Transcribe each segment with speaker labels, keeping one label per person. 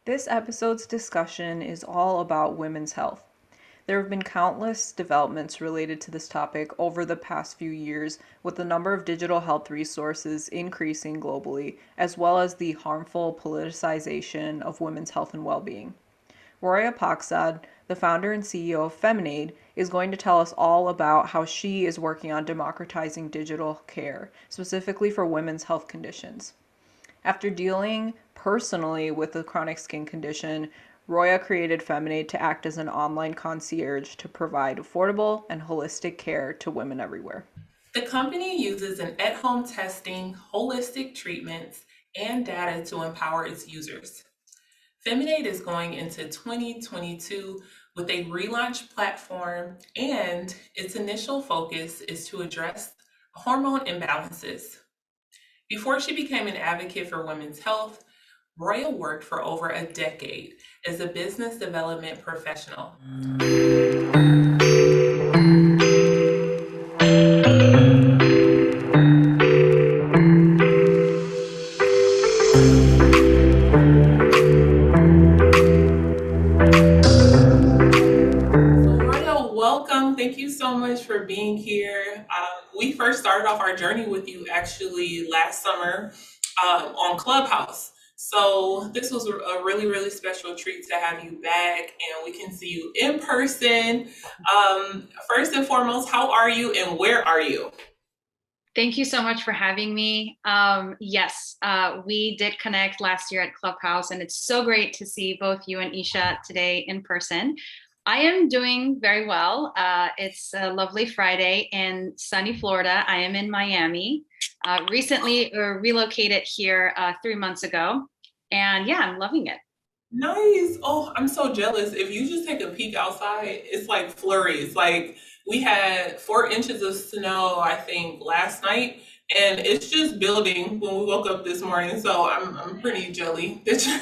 Speaker 1: This episode's discussion is all about women's health. There have been countless developments related to this topic over the past few years, with the number of digital health resources increasing globally, as well as the harmful politicization of women's health and well being. Roya Pakzad, the founder and CEO of Feminade, is going to tell us all about how she is working on democratizing digital care, specifically for women's health conditions. After dealing personally with a chronic skin condition, Roya created Feminate to act as an online concierge to provide affordable and holistic care to women everywhere.
Speaker 2: The company uses an at-home testing, holistic treatments, and data to empower its users. Feminate is going into 2022 with a relaunch platform, and its initial focus is to address hormone imbalances. Before she became an advocate for women's health, Roya worked for over a decade as a business development professional. So, Roya, welcome. Thank you so much for being here. We first started off our journey with you actually last summer on Clubhouse. So, this was a really, really special treat to have you back and we can see you in person. First and foremost, how are you and where are you?
Speaker 3: Thank you so much for having me. Yes, we did connect last year at Clubhouse, and it's so great to see both you and Isha today in person. I am doing very well. It's a lovely Friday in sunny Florida. I am in Miami. Recently relocated here 3 months ago, and yeah, I'm loving it.
Speaker 2: Nice. Oh, I'm so jealous. If you just take a peek outside, it's like flurries. Like we had 4 inches of snow, I think, last night, and it's just building when we woke up this morning. So I'm pretty jelly that you're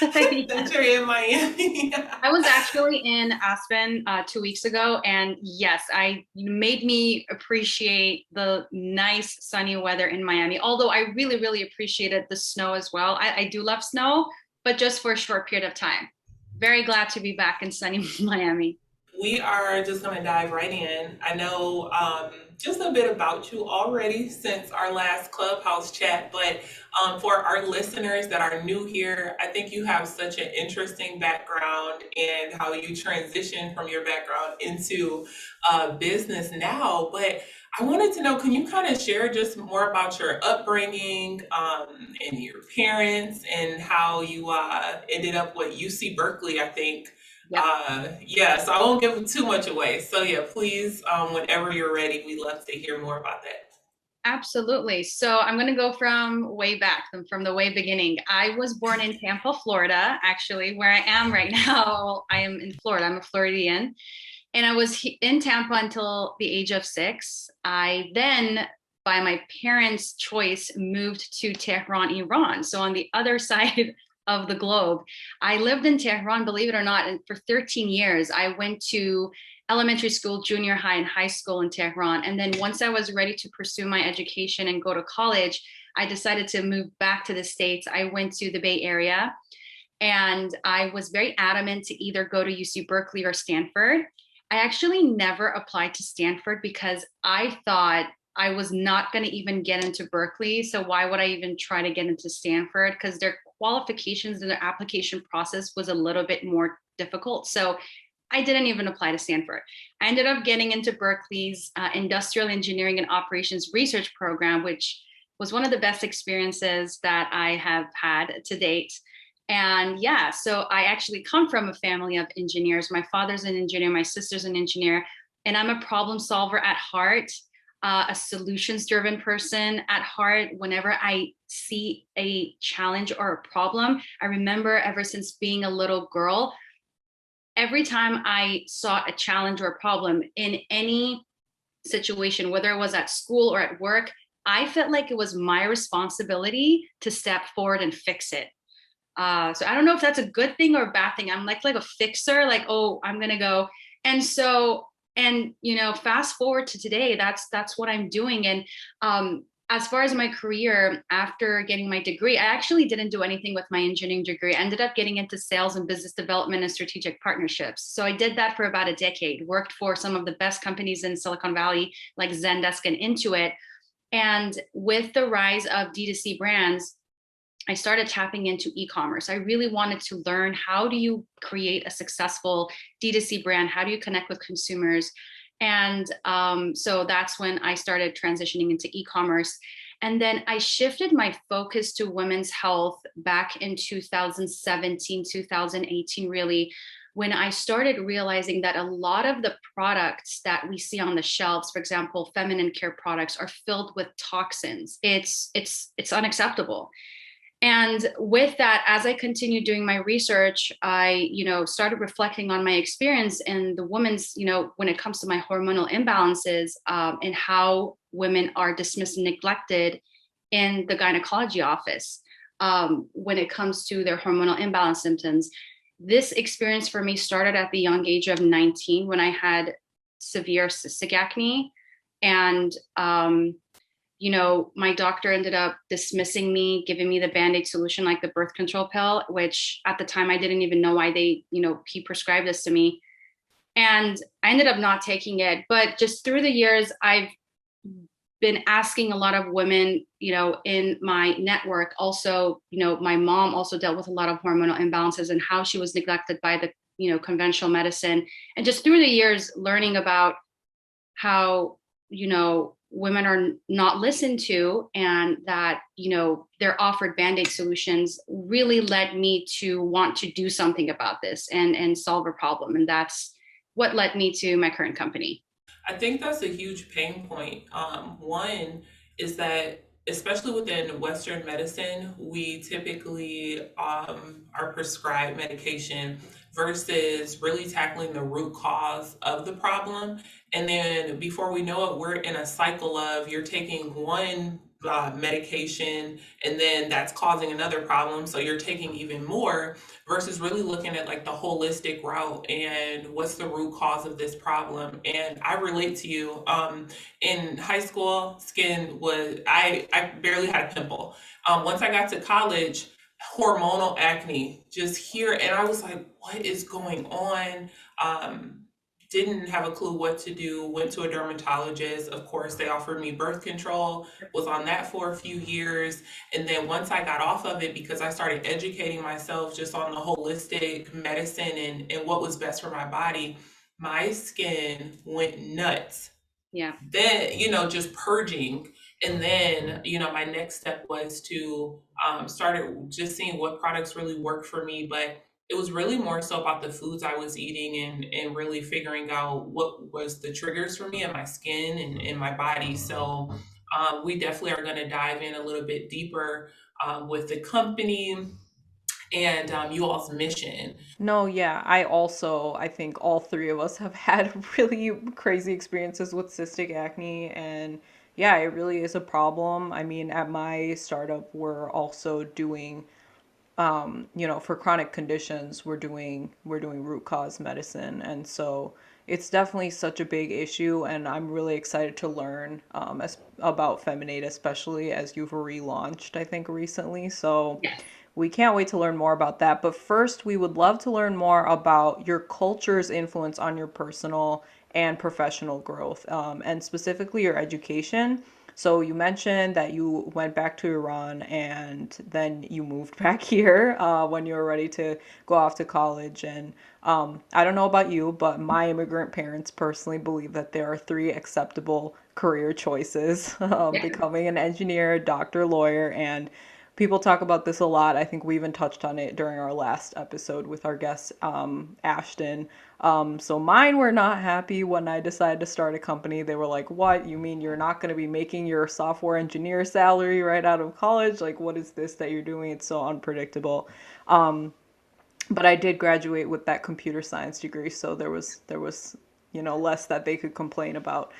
Speaker 3: Yeah.
Speaker 2: that you're in Miami.
Speaker 3: I was actually in Aspen 2 weeks ago, and yes, I you made me appreciate the nice sunny weather in Miami. Although I really, really appreciated the snow as well. I do love snow, but just for a short period of time. Very glad to be back in sunny Miami.
Speaker 2: We are just going to dive right in. I know just a bit about you already since our last Clubhouse chat, but for our listeners that are new here, I think you have such an interesting background and how you transition from your background into business now. But I wanted to know, can you kind of share just more about your upbringing and your parents and how you ended up with UC Berkeley, I think?
Speaker 3: Yep.
Speaker 2: Yeah, so I won't give too much away. So yeah, please, whenever you're ready, we'd love to hear more about that.
Speaker 3: Absolutely. So I'm going to go from way back, from the way beginning. I was born in Tampa, Florida, actually, where I am right now. I am in Florida. I'm a Floridian. And I was in Tampa until the age of 6. I then, by my parents' choice, moved to Tehran, Iran. So on the other side of the globe. I lived in Tehran, believe it or not, and for 13 years. I went to elementary school, junior high, and high school in Tehran. And then once I was ready to pursue my education and go to college, I decided to move back to the States. I went to the Bay Area and I was very adamant to either go to UC Berkeley or Stanford. I actually never applied to Stanford because I thought I was not going to even get into Berkeley. So why would I even try to get into Stanford? Because their qualifications and their application process was a little bit more difficult. So I didn't even apply to Stanford. I ended up getting into Berkeley's Industrial Engineering and Operations Research Program, which was one of the best experiences that I have had to date. And yeah, so I actually come from a family of engineers. My father's an engineer, my sister's an engineer, and I'm a problem solver at heart, a solutions driven person at heart. Whenever I see a challenge or a problem, I remember ever since being a little girl, every time I saw a challenge or a problem in any situation, whether it was at school or at work, I felt like it was my responsibility to step forward and fix it. So I don't know if that's a good thing or a bad thing. I'm like a fixer, like, oh, I'm gonna go. And so, and fast forward to today, that's what I'm doing. And as far as my career, after getting my degree, I actually didn't do anything with my engineering degree. I ended up getting into sales and business development and strategic partnerships. So I did that for about a decade, worked for some of the best companies in Silicon Valley, like Zendesk and Intuit. And with the rise of D2C brands, I started tapping into e-commerce. I really wanted to learn, how do you create a successful D2C brand? How do you connect with consumers? And so that's when I started transitioning into e-commerce. And then I shifted my focus to women's health back in 2017, 2018, really, when I started realizing that a lot of the products that we see on the shelves, for example, feminine care products, are filled with toxins. It's unacceptable. And with that, as I continued doing my research, I, started reflecting on my experience in the women's, when it comes to my hormonal imbalances, and how women are dismissed and neglected in the gynecology office, when it comes to their hormonal imbalance symptoms. This experience for me started at the young age of 19, when I had severe cystic acne. And my doctor ended up dismissing me, giving me the Band-Aid solution, like the birth control pill, which at the time I didn't even know why he prescribed this to me. And I ended up not taking it. But just through the years, I've been asking a lot of women, in my network. Also, my mom also dealt with a lot of hormonal imbalances and how she was neglected by the, conventional medicine. And just through the years, learning about how, women are not listened to, and that, they're offered Band-Aid solutions, really led me to want to do something about this and solve a problem. And that's what led me to my current company.
Speaker 2: I think that's a huge pain point. One is that, especially within Western medicine, we typically are prescribed medication versus really tackling the root cause of the problem. And then before we know it, we're in a cycle of, you're taking one medication and then that's causing another problem. So you're taking even more, versus really looking at like the holistic route and what's the root cause of this problem. And I relate to you. In high school, skin was, I barely had a pimple. Once I got to college, hormonal acne just here. And I was like, what is going on? Didn't have a clue what to do, went to a dermatologist. Of course, they offered me birth control, was on that for a few years. And then once I got off of it, because I started educating myself just on the holistic medicine and what was best for my body, my skin went nuts.
Speaker 3: Yeah.
Speaker 2: Then, just purging. And then, my next step was to started just seeing what products really work for me. But it was really more so about the foods I was eating, and really figuring out what was the triggers for me and my skin and my body. So we definitely are going to dive in a little bit deeper with the company and you all's mission.
Speaker 1: No, yeah, I think all three of us have had really crazy experiences with cystic acne, and yeah, it really is a problem. I mean, at my startup, we're also doing, for chronic conditions, we're doing root cause medicine, and so it's definitely such a big issue, and I'm really excited to learn about Feminate, especially as you've relaunched, I think, recently. So
Speaker 3: Yes.
Speaker 1: we can't wait to learn more about that. But first, we would love to learn more about your culture's influence on your personal and professional growth, and specifically your education. So you mentioned that you went back to Iran and then you moved back here when you were ready to go off to college. And I don't know about you, but my immigrant parents personally believe that there are three acceptable career choices:
Speaker 3: Yeah.
Speaker 1: becoming an engineer, doctor, lawyer, and people talk about this a lot. I think we even touched on it during our last episode with our guest, Ashton. So mine were not happy when I decided to start a company. They were like, "What? You mean you're not going to be making your software engineer salary right out of college? Like, what is this that you're doing? It's so unpredictable." But I did graduate with that computer science degree, so there was less that they could complain about.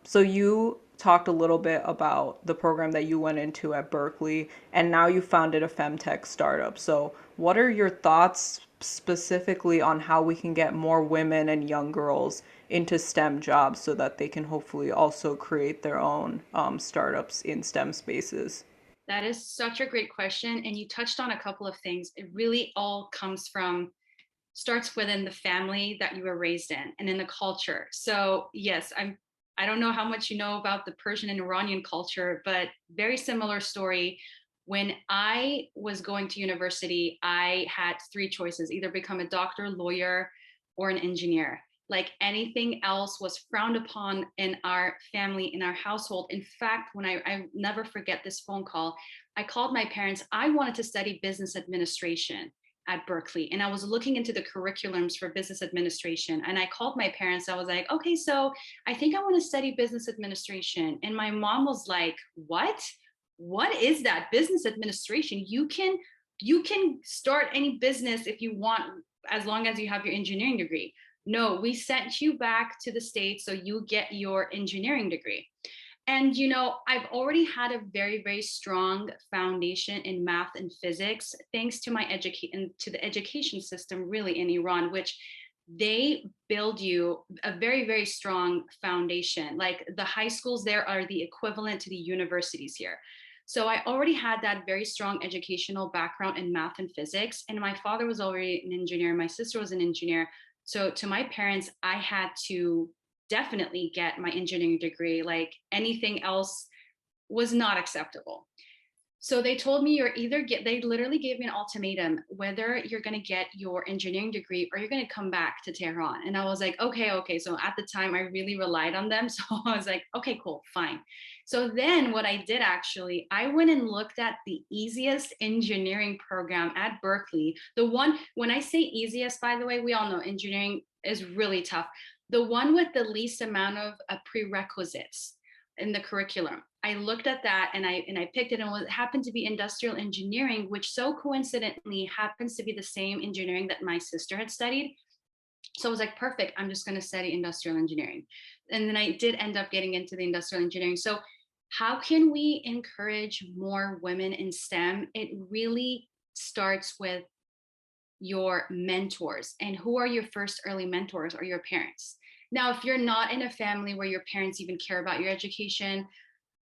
Speaker 1: So you talked a little bit about the program that you went into at Berkeley, and now you founded a femtech startup. So what are your thoughts specifically on how we can get more women and young girls into STEM jobs so that they can hopefully also create their own startups in STEM spaces?
Speaker 3: That is such a great question. And you touched on a couple of things. It really all starts within the family that you were raised in and in the culture. So yes, I don't know how much you know about the Persian and Iranian culture, but very similar story. When I was going to university, I had three choices: either become a doctor, lawyer, or an engineer. Like anything else was frowned upon in our family, in our household. In fact, when I never forget this phone call, I called my parents. I wanted to study business administration at Berkeley, and I was looking into the curriculums for business administration. And I called my parents. I was like, okay, so I think I want to study business administration. And my mom was like, what? What is that? Business administration? You can start any business if you want, as long as you have your engineering degree. No, we sent you back to the States so you get your engineering degree. And I've already had a very, very strong foundation in math and physics, thanks to my education, to the education system really in Iran, which they build you a very, very strong foundation. Like the high schools there are the equivalent to the universities here. So I already had that very strong educational background in math and physics. And my father was already an engineer. My sister was an engineer. So to my parents, I had to definitely get my engineering degree. Like anything else was not acceptable. So they told me they literally gave me an ultimatum, whether you're going to get your engineering degree or you're going to come back to Tehran. And I was like, okay. So at the time I really relied on them. So I was like, okay, cool, fine. So then what I did, actually, I went and looked at the easiest engineering program at Berkeley. The one, when I say easiest, by the way, we all know engineering is really tough. The one with the least amount of prerequisites in the curriculum. I looked at that and I picked it, and it happened to be industrial engineering, which so coincidentally happens to be the same engineering that my sister had studied. So I was like, perfect, I'm just going to study industrial engineering. And then I did end up getting into the industrial engineering. So how can we encourage more women in STEM? It really starts with your mentors. And who are your first early mentors? Are your parents. Now, if you're not in a family where your parents even care about your education,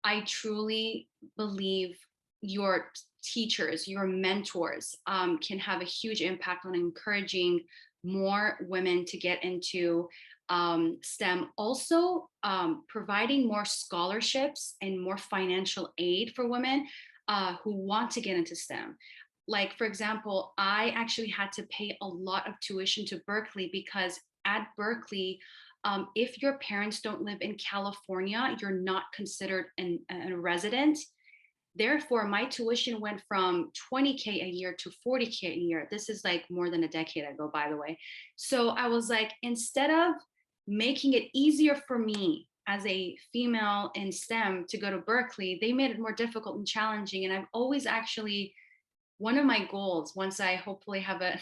Speaker 3: I truly believe your teachers, your mentors can have a huge impact on encouraging more women to get into STEM. Also, providing more scholarships and more financial aid for women who want to get into STEM. Like, for example, I actually had to pay a lot of tuition to Berkeley because at Berkeley, if your parents don't live in California, you're not considered a resident. Therefore, my tuition went from 20K a year to 40K a year. This is like more than a decade ago, by the way. So I was like, instead of making it easier for me as a female in STEM to go to Berkeley, they made it more difficult and challenging. And I've always actually, one of my goals, once I hopefully have a,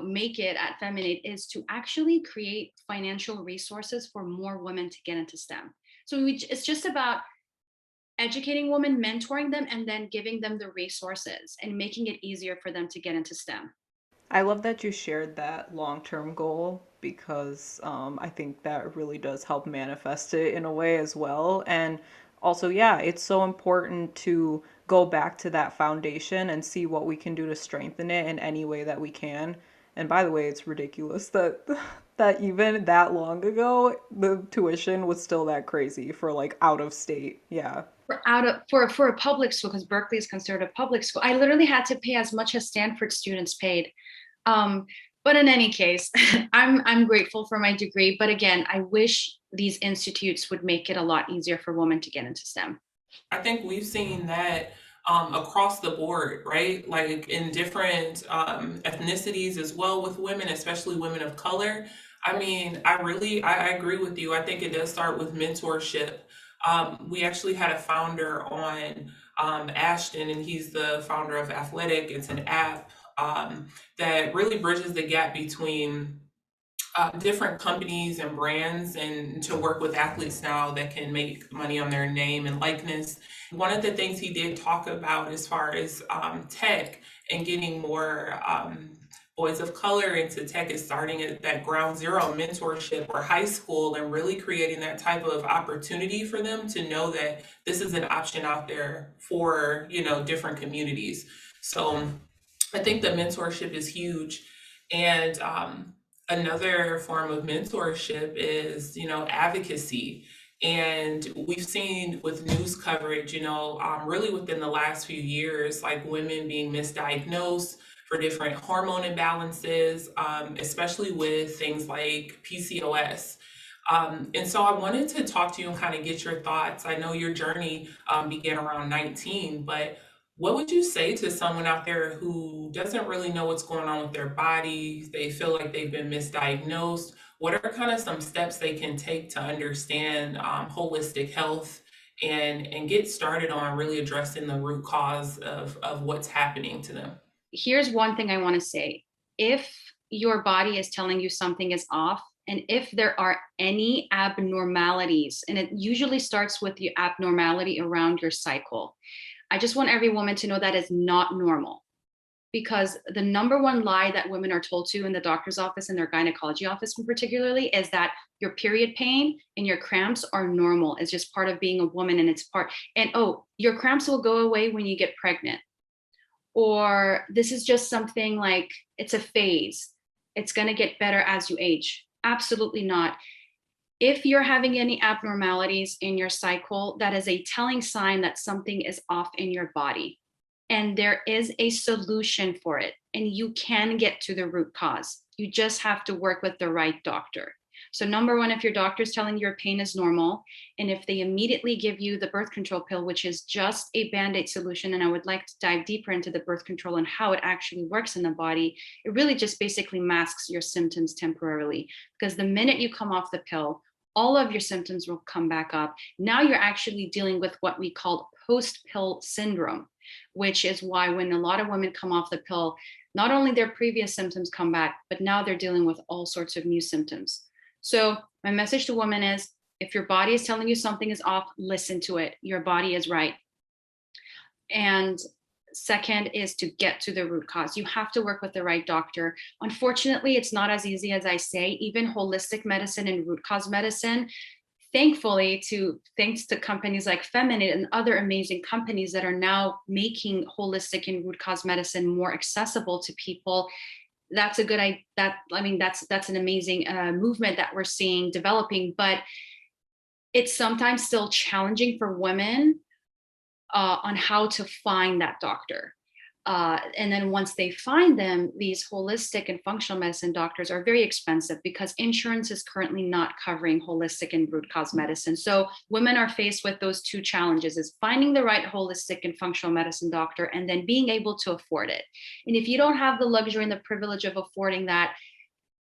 Speaker 3: make it at Feminate, is to actually create financial resources for more women to get into STEM. So it's just about educating women, mentoring them, and then giving them the resources and making it easier for them to get into STEM.
Speaker 1: I love that you shared that long-term goal because I think that really does help manifest it in a way as well. And also, yeah, it's so important to go back to that foundation and see what we can do to strengthen it in any way that we can. And by the way, it's ridiculous that that even that long ago, the tuition was still that crazy for like out of state. Yeah.
Speaker 3: For a public school, because Berkeley is considered a public school, I literally had to pay as much as Stanford students paid. Um, but in any case, I'm grateful for my degree. But again, I wish these institutes would make it a lot easier for women to get into STEM.
Speaker 2: I think we've seen that across the board, right? Like in different ethnicities as well with women, especially women of color. I mean, I agree with you. I think it does start with mentorship. We actually had a founder on Ashton, and he's the founder of Athletic. It's an app that really bridges the gap between different companies and brands and to work with athletes now that can make money on their name and likeness. One of the things he did talk about as far as tech and getting more boys of color into tech is starting at that ground zero mentorship or high school and really creating that type of opportunity for them to know that this is an option out there for, different communities. So I think the mentorship is huge. And another form of mentorship is, advocacy. And we've seen with news coverage, really within the last few years, like women being misdiagnosed for different hormone imbalances, especially with things like PCOS. And so I wanted to talk to you and kind of get your thoughts. I know your journey began around 19, but what would you say to someone out there who doesn't really know what's going on with their body? They feel like they've been misdiagnosed. What are kind of some steps they can take to understand holistic health and get started on really addressing the root cause of what's happening to them?
Speaker 3: Here's one thing I want to say. If your body is telling you something is off, and if there are any abnormalities, and it usually starts with the abnormality around your cycle, I just want every woman to know that is not normal. Because the number one lie that women are told to in the doctor's office and their gynecology office particularly is that your period pain and your cramps are normal. It's just part of being a woman, and it's part, and oh, your cramps will go away when you get pregnant. Or this is just something like it's a phase. It's going to get better as you age. Absolutely not. If you're having any abnormalities in your cycle, that is a telling sign that something is off in your body. And there is a solution for it. And you can get to the root cause. You just have to work with the right doctor. So number one, if your doctor's telling your pain is normal, and if they immediately give you the birth control pill, which is just a Band-Aid solution, and I would like to dive deeper into the birth control and how it actually works in the body, it really just basically masks your symptoms temporarily. Because the minute you come off the pill, all of your symptoms will come back up. Now you're actually dealing with what we call post-pill syndrome, which is why when a lot of women come off the pill, not only their previous symptoms come back, but now they're dealing with all sorts of new symptoms. So my message to women is, if your body is telling you something is off, listen to it. Your body is right. And second is to get to the root cause. You have to work with the right doctor. Unfortunately, it's not as easy as I say. Even holistic medicine and root cause medicine, thankfully, thanks to companies like Feminate and other amazing companies that are now making holistic and root cause medicine more accessible to people. That's an amazing movement that we're seeing developing, but it's sometimes still challenging for women on how to find that doctor. And then once they find them, these holistic and functional medicine doctors are very expensive because insurance is currently not covering holistic and root cause medicine. So women are faced with those two challenges: is finding the right holistic and functional medicine doctor, and then being able to afford it. And if you don't have the luxury and the privilege of affording that,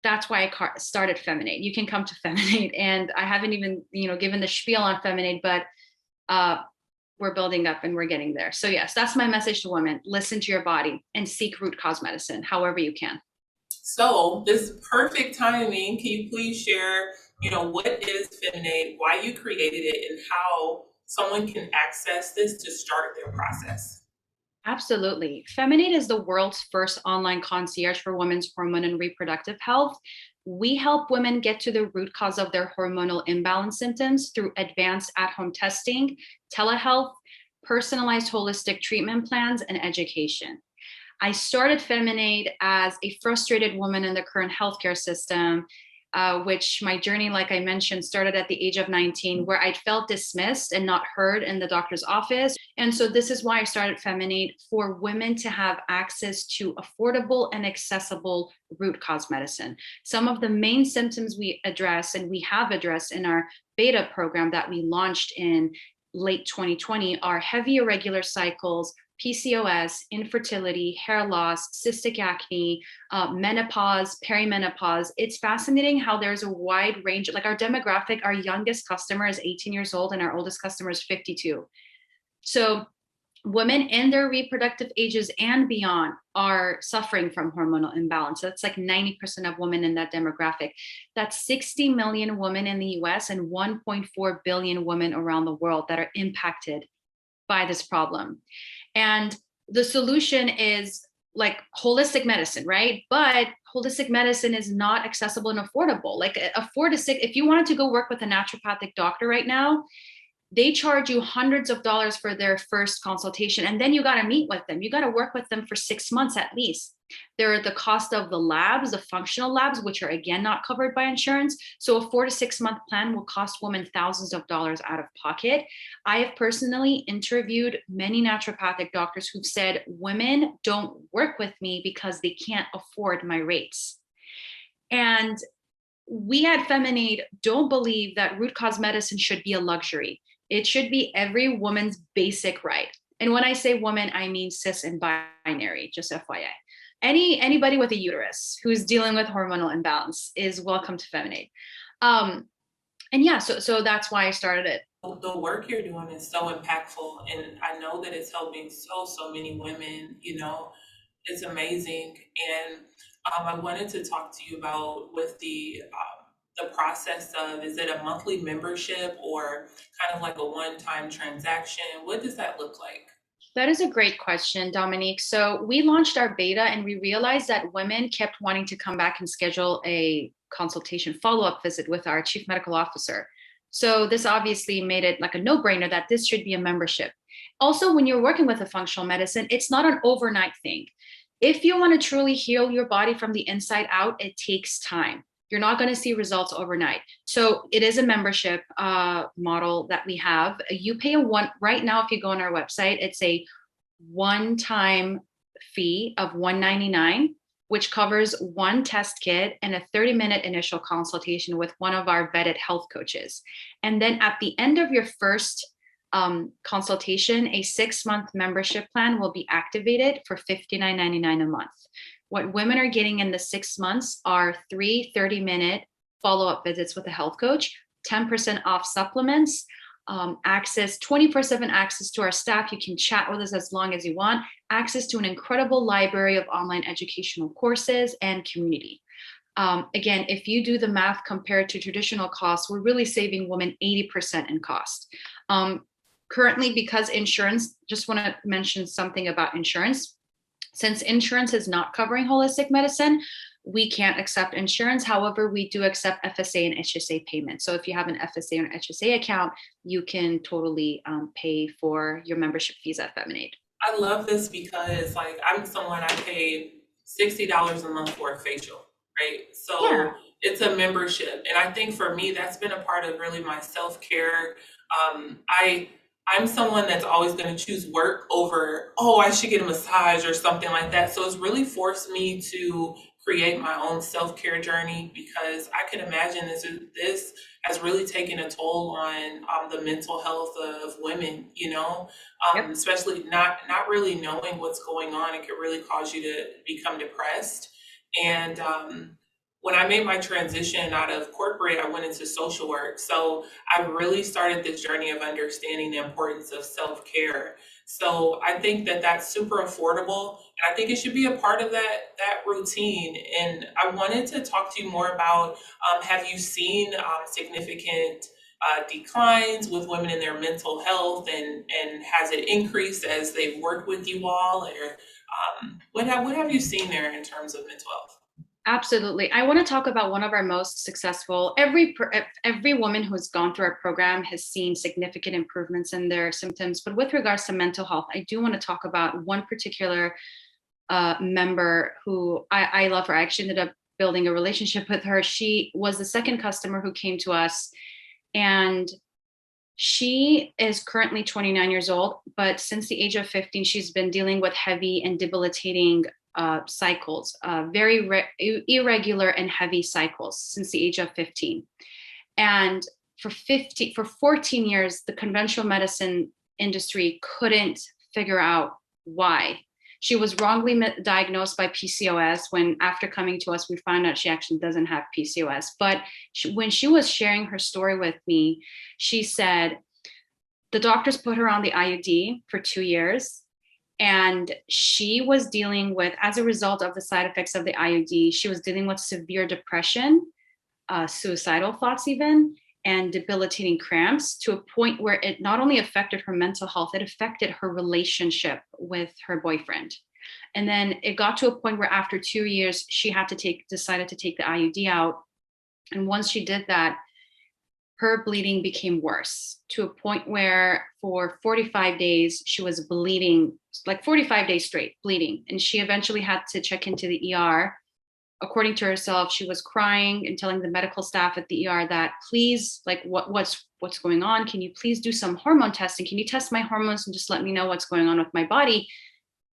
Speaker 3: that's why I started Feminade. You can come to Feminade, and I haven't even, given the spiel on Feminade, but we're building up and we're getting there. So yes, that's my message to women. Listen to your body and seek root cause medicine however you can.
Speaker 2: So this is perfect timing. Can you please share, what is Feminade, why you created it, and how someone can access this to start their process?
Speaker 3: Absolutely. Feminate is the world's first online concierge for women's hormone and reproductive health. We help women get to the root cause of their hormonal imbalance symptoms through advanced at-home testing, telehealth, personalized holistic treatment plans, and education. I started Feminade as a frustrated woman in the current healthcare system, which my journey, like I mentioned, started at the age of 19, where I felt dismissed and not heard in the doctor's office. And so this is why I started Feminate, for women to have access to affordable and accessible root cause medicine. Some of the main symptoms we address, and we have addressed in our beta program that we launched in late 2020, are heavy irregular cycles, PCOS, infertility, hair loss, cystic acne, menopause, perimenopause. It's fascinating how there's a wide range. Like our demographic, our youngest customer is 18 years old and our oldest customer is 52. So women in their reproductive ages and beyond are suffering from hormonal imbalance. That's like 90% of women in that demographic. That's 60 million women in the US and 1.4 billion women around the world that are impacted by this problem. And the solution is like holistic medicine, right? But holistic medicine is not accessible and affordable. Like a 4 to 6, if you wanted to go work with a naturopathic doctor right now, they charge you hundreds of dollars for their first consultation. And then you got to meet with them. You got to work with them for 6 months at least. There are the cost of the labs, the functional labs, which are again not covered by insurance. So a 4 to 6 month plan will cost women thousands of dollars out of pocket. I have personally interviewed many naturopathic doctors who've said women don't work with me because they can't afford my rates. And we at Feminade don't believe that root cause medicine should be a luxury. It should be every woman's basic right. And when I say woman, I mean cis and binary, just FYI. Anybody with a uterus who's dealing with hormonal imbalance is welcome to Feminade. And yeah, so that's why I started it.
Speaker 2: The work you're doing is so impactful, and I know that it's helping so many women. It's amazing. And I wanted to talk to you about with the process of, is it a monthly membership or kind of like a one-time transaction? What does that look like?
Speaker 3: That is a great question, Dominique. So we launched our beta and we realized that women kept wanting to come back and schedule a consultation follow-up visit with our chief medical officer. So this obviously made it like a no-brainer that this should be a membership. Also, when you're working with a functional medicine, it's not an overnight thing. If you want to truly heal your body from the inside out, it takes time. You're not going to see results overnight. So it is a membership model that we have. You pay right now, if you go on our website, it's a one-time fee of $199, which covers one test kit and a 30-minute initial consultation with one of our vetted health coaches. And then at the end of your first consultation, a 6-month membership plan will be activated for $59.99 a month. What women are getting in the 6 months are 3 30-minute follow-up visits with a health coach, 10% off supplements, access, 24/7 access to our staff. You can chat with us as long as you want, access to an incredible library of online educational courses and community. Again, if you do the math compared to traditional costs, we're really saving women 80% in cost. Currently, because insurance, just want to mention something about insurance. Since insurance is not covering holistic medicine, we can't accept insurance. However, we do accept FSA and HSA payments. So if you have an FSA or HSA account, you can totally pay for your membership fees at Feminade.
Speaker 2: I love this because I'm someone, I pay $60 a month for a facial, right? So yeah. It's a membership. And I think for me, that's been a part of really my self-care. I'm someone that's always going to choose work over, I should get a massage or something like that. So it's really forced me to create my own self-care journey, because I can imagine this has really taken a toll on the mental health of women, yep. Especially not really knowing what's going on. It could really cause you to become depressed. And when I made my transition out of corporate, I went into social work. So I really started this journey of understanding the importance of self-care. So I think that that's super affordable, and I think it should be a part of that routine. And I wanted to talk to you more about, have you seen significant declines with women in their mental health, and has it increased as they've worked with you all? Or what have you seen there in terms of mental health?
Speaker 3: Absolutely. I want to talk about one of our most successful. Every woman who's gone through our program has seen significant improvements in their symptoms. But with regards to mental health, I do want to talk about one particular member who I love her. I actually ended up building a relationship with her. She was the second customer who came to us, and she is currently 29 years old. But since the age of 15, she's been dealing with heavy and debilitating cycles, very irregular and heavy cycles since the age of 15. And for 14 years, the conventional medicine industry couldn't figure out why. She was wrongly diagnosed by PCOS, when after coming to us, we found out she actually doesn't have PCOS. But when she was sharing her story with me, she said the doctors put her on the IUD for 2 years. And she was dealing with, as a result of the side effects of the IUD, she was dealing with severe depression, suicidal thoughts even, and debilitating cramps, to a point where it not only affected her mental health, it affected her relationship with her boyfriend. And then it got to a point where after 2 years, she decided to take the IUD out. And once she did that, her bleeding became worse to a point where for 45 days, she was bleeding, like 45 days straight, bleeding. And she eventually had to check into the ER. According to herself, she was crying and telling the medical staff at the ER that, please, like, what's going on? Can you please do some hormone testing? Can you test my hormones and just let me know what's going on with my body?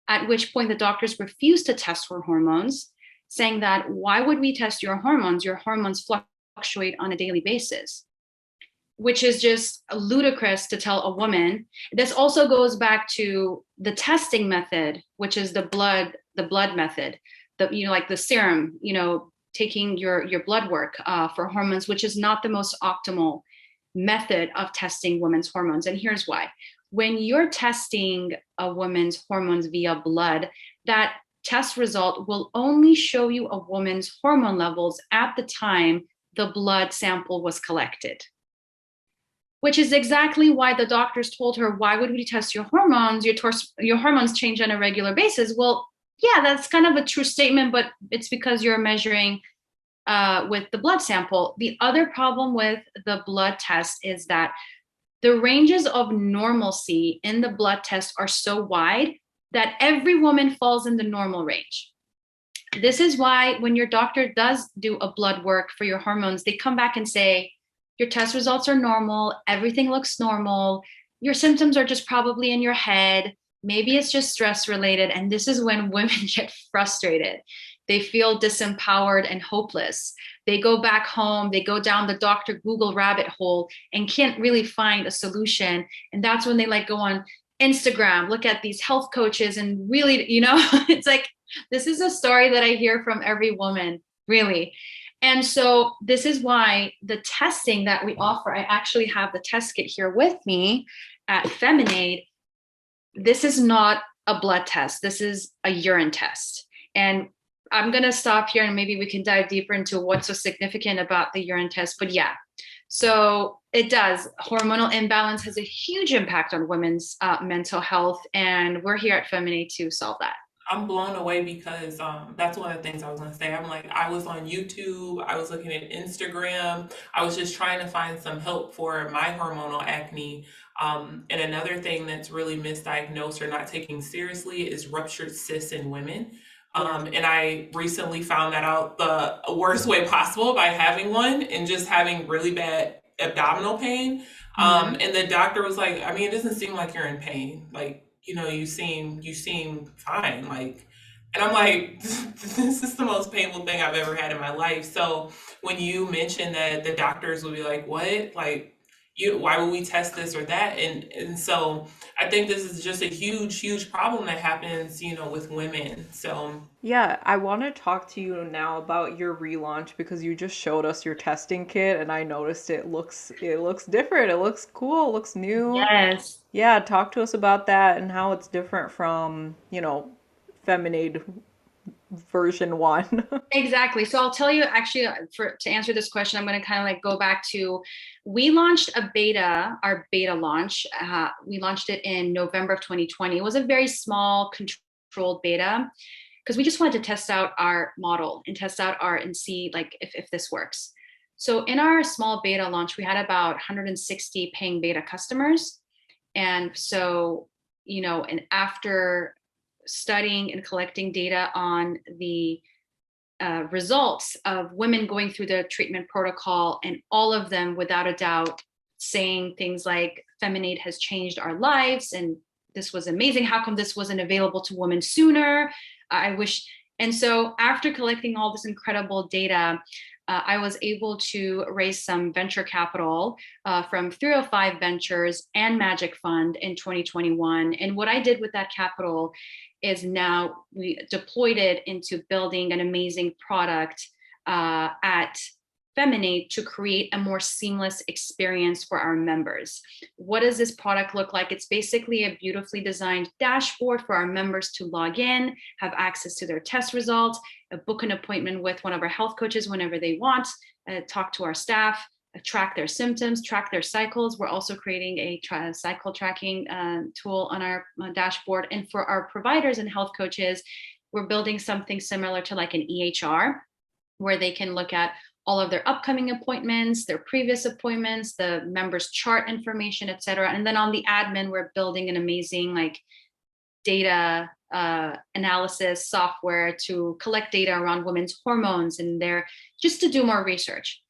Speaker 3: At which point the doctors refused to test her hormones, saying that, why would we test your hormones? Your hormones fluctuate on a daily basis, which is just ludicrous to tell a woman. This also goes back to the testing method, which is the blood method, like the serum, taking your blood work for hormones, which is not the most optimal method of testing women's hormones. And here's why. When you're testing a woman's hormones via blood, that test result will only show you a woman's hormone levels at the time the blood sample was collected, which is exactly why the doctors told her, why would we test your hormones? Your hormones change on a regular basis. Well, yeah, that's kind of a true statement, but it's because you're measuring with the blood sample. The other problem with the blood test is that the ranges of normalcy in the blood test are so wide that every woman falls in the normal range. This is why when your doctor does do a blood work for your hormones, they come back and say, your test results are normal, everything looks normal, your symptoms are just probably in your head, maybe it's just stress related. And this is when women get frustrated. They feel disempowered and hopeless. They go back home, they go down the Dr. Google rabbit hole and can't really find a solution. And that's when they go on Instagram, look at these health coaches and really, it's like, this is a story that I hear from every woman, really. And so this is why the testing that we offer, I actually have the test kit here with me at Feminade. This is not a blood test. This is a urine test. And I'm going to stop here and maybe we can dive deeper into what's so significant about the urine test. But yeah, so it does. Hormonal imbalance has a huge impact on women's mental health. And we're here at Feminate to solve that.
Speaker 2: I'm blown away because that's one of the things I was going to say. I'm like, I was on YouTube, I was looking at Instagram, I was just trying to find some help for my hormonal acne. And another thing that's really misdiagnosed or not taken seriously is ruptured cysts in women. And I recently found that out the worst way possible by having one and just having really bad abdominal pain. And the doctor was like, I mean, it doesn't seem like you're in pain. Like, you seem fine. Like, and I'm like, this is the most painful thing I've ever had in my life. So when you mentioned that the doctors would be like, what? Like, why would we test this or that? And so I think this is just a huge problem that happens, with women. So
Speaker 1: Yeah, I want to talk to you now about your relaunch because you just showed us your testing kit and I noticed it looks different. It looks cool, it looks new.
Speaker 3: Yes.
Speaker 1: Yeah, talk to us about that and how it's different from, Feminade version 1.
Speaker 3: Exactly. So I'll tell you actually to answer this question, I'm going to kind of go back to, we launched our beta launch. We launched it in November of 2020. It was a very small controlled beta because we just wanted to test out our model and and see if this works. So in our small beta launch, we had about 160 paying beta customers. And so, and after studying and collecting data on the results of women going through the treatment protocol, and all of them, without a doubt, saying things like, Feminate has changed our lives, and this was amazing. How come this wasn't available to women sooner? I wish. And so after collecting all this incredible data, I was able to raise some venture capital from 305 Ventures and Magic Fund in 2021. And what I did with that capital is now we deployed it into building an amazing product at Feminate to create a more seamless experience for our members. What does this product look like? It's basically a beautifully designed dashboard for our members to log in, have access to their test results, book an appointment with one of our health coaches whenever they want, talk to our staff, track their symptoms, track their cycles. We're also creating a cycle tracking tool on our dashboard. And for our providers and health coaches, we're building something similar to like an EHR, where they can look at all of their upcoming appointments, their previous appointments, the members' chart information, et cetera. And then on the admin, we're building an amazing like data analysis software to collect data around women's hormones and just to do more research.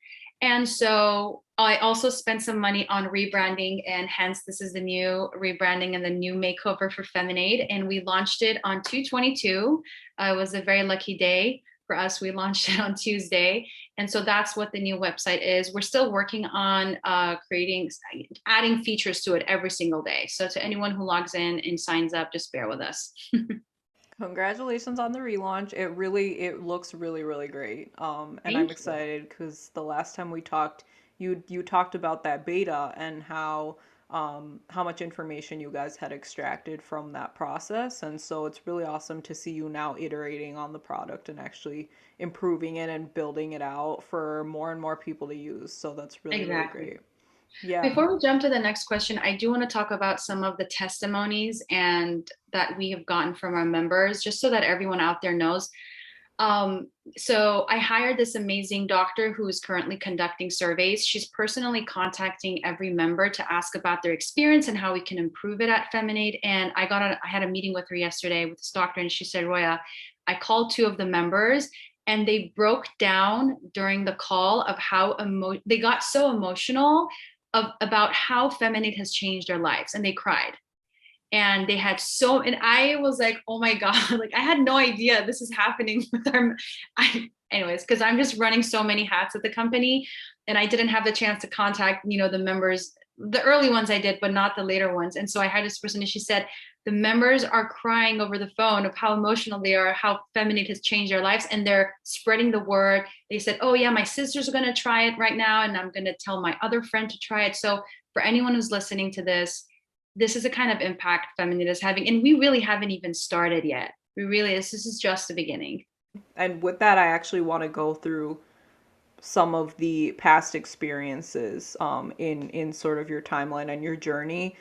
Speaker 3: And so I also spent some money on rebranding, and hence this is the new rebranding and the new makeover for Feminade. And we launched it on 2/22. It was a very lucky day for us. We launched it on Tuesday. And so that's what the new website is. We're still working on adding features to it every single day. So to anyone who logs in and signs up, just bear with us.
Speaker 1: Congratulations on the relaunch. It looks really, really great. And I'm excited because the last time we talked, you talked about that beta and how much information you guys had extracted from that process. And so it's really awesome to see you now iterating on the product and actually improving it and building it out for more and more people to use. So that's really,
Speaker 3: Exactly.
Speaker 1: really great. Yeah.
Speaker 3: Before we jump to the next question, I do want to talk about some of the testimonies and that we have gotten from our members, just so that everyone out there knows. So I hired this amazing doctor who is currently conducting surveys. She's personally contacting every member to ask about their experience and how we can improve it at Feminade. And I had a meeting with her yesterday with this doctor, and she said, Roya, I called 2 of the members, and they broke down during the call of how they got so emotional about how Feminate has changed their lives, and they cried. And they had and I was like, oh my God, like I had no idea this is happening with anyways, because I'm just running so many hats at the company, and I didn't have the chance to contact, the members. The early ones I did, but not the later ones. And so I had this person, and she said, the members are crying over the phone of how emotional they are, how Feminate has changed their lives, and they're spreading the word. They said, oh yeah, my sisters are going to try it right now, and I'm going to tell my other friend to try it. So for anyone who's listening to this is the kind of impact Feminate is having. And we really haven't even started yet. This is just the beginning.
Speaker 1: And with that, I actually want to go through some of the past experiences in sort of your timeline and your journey,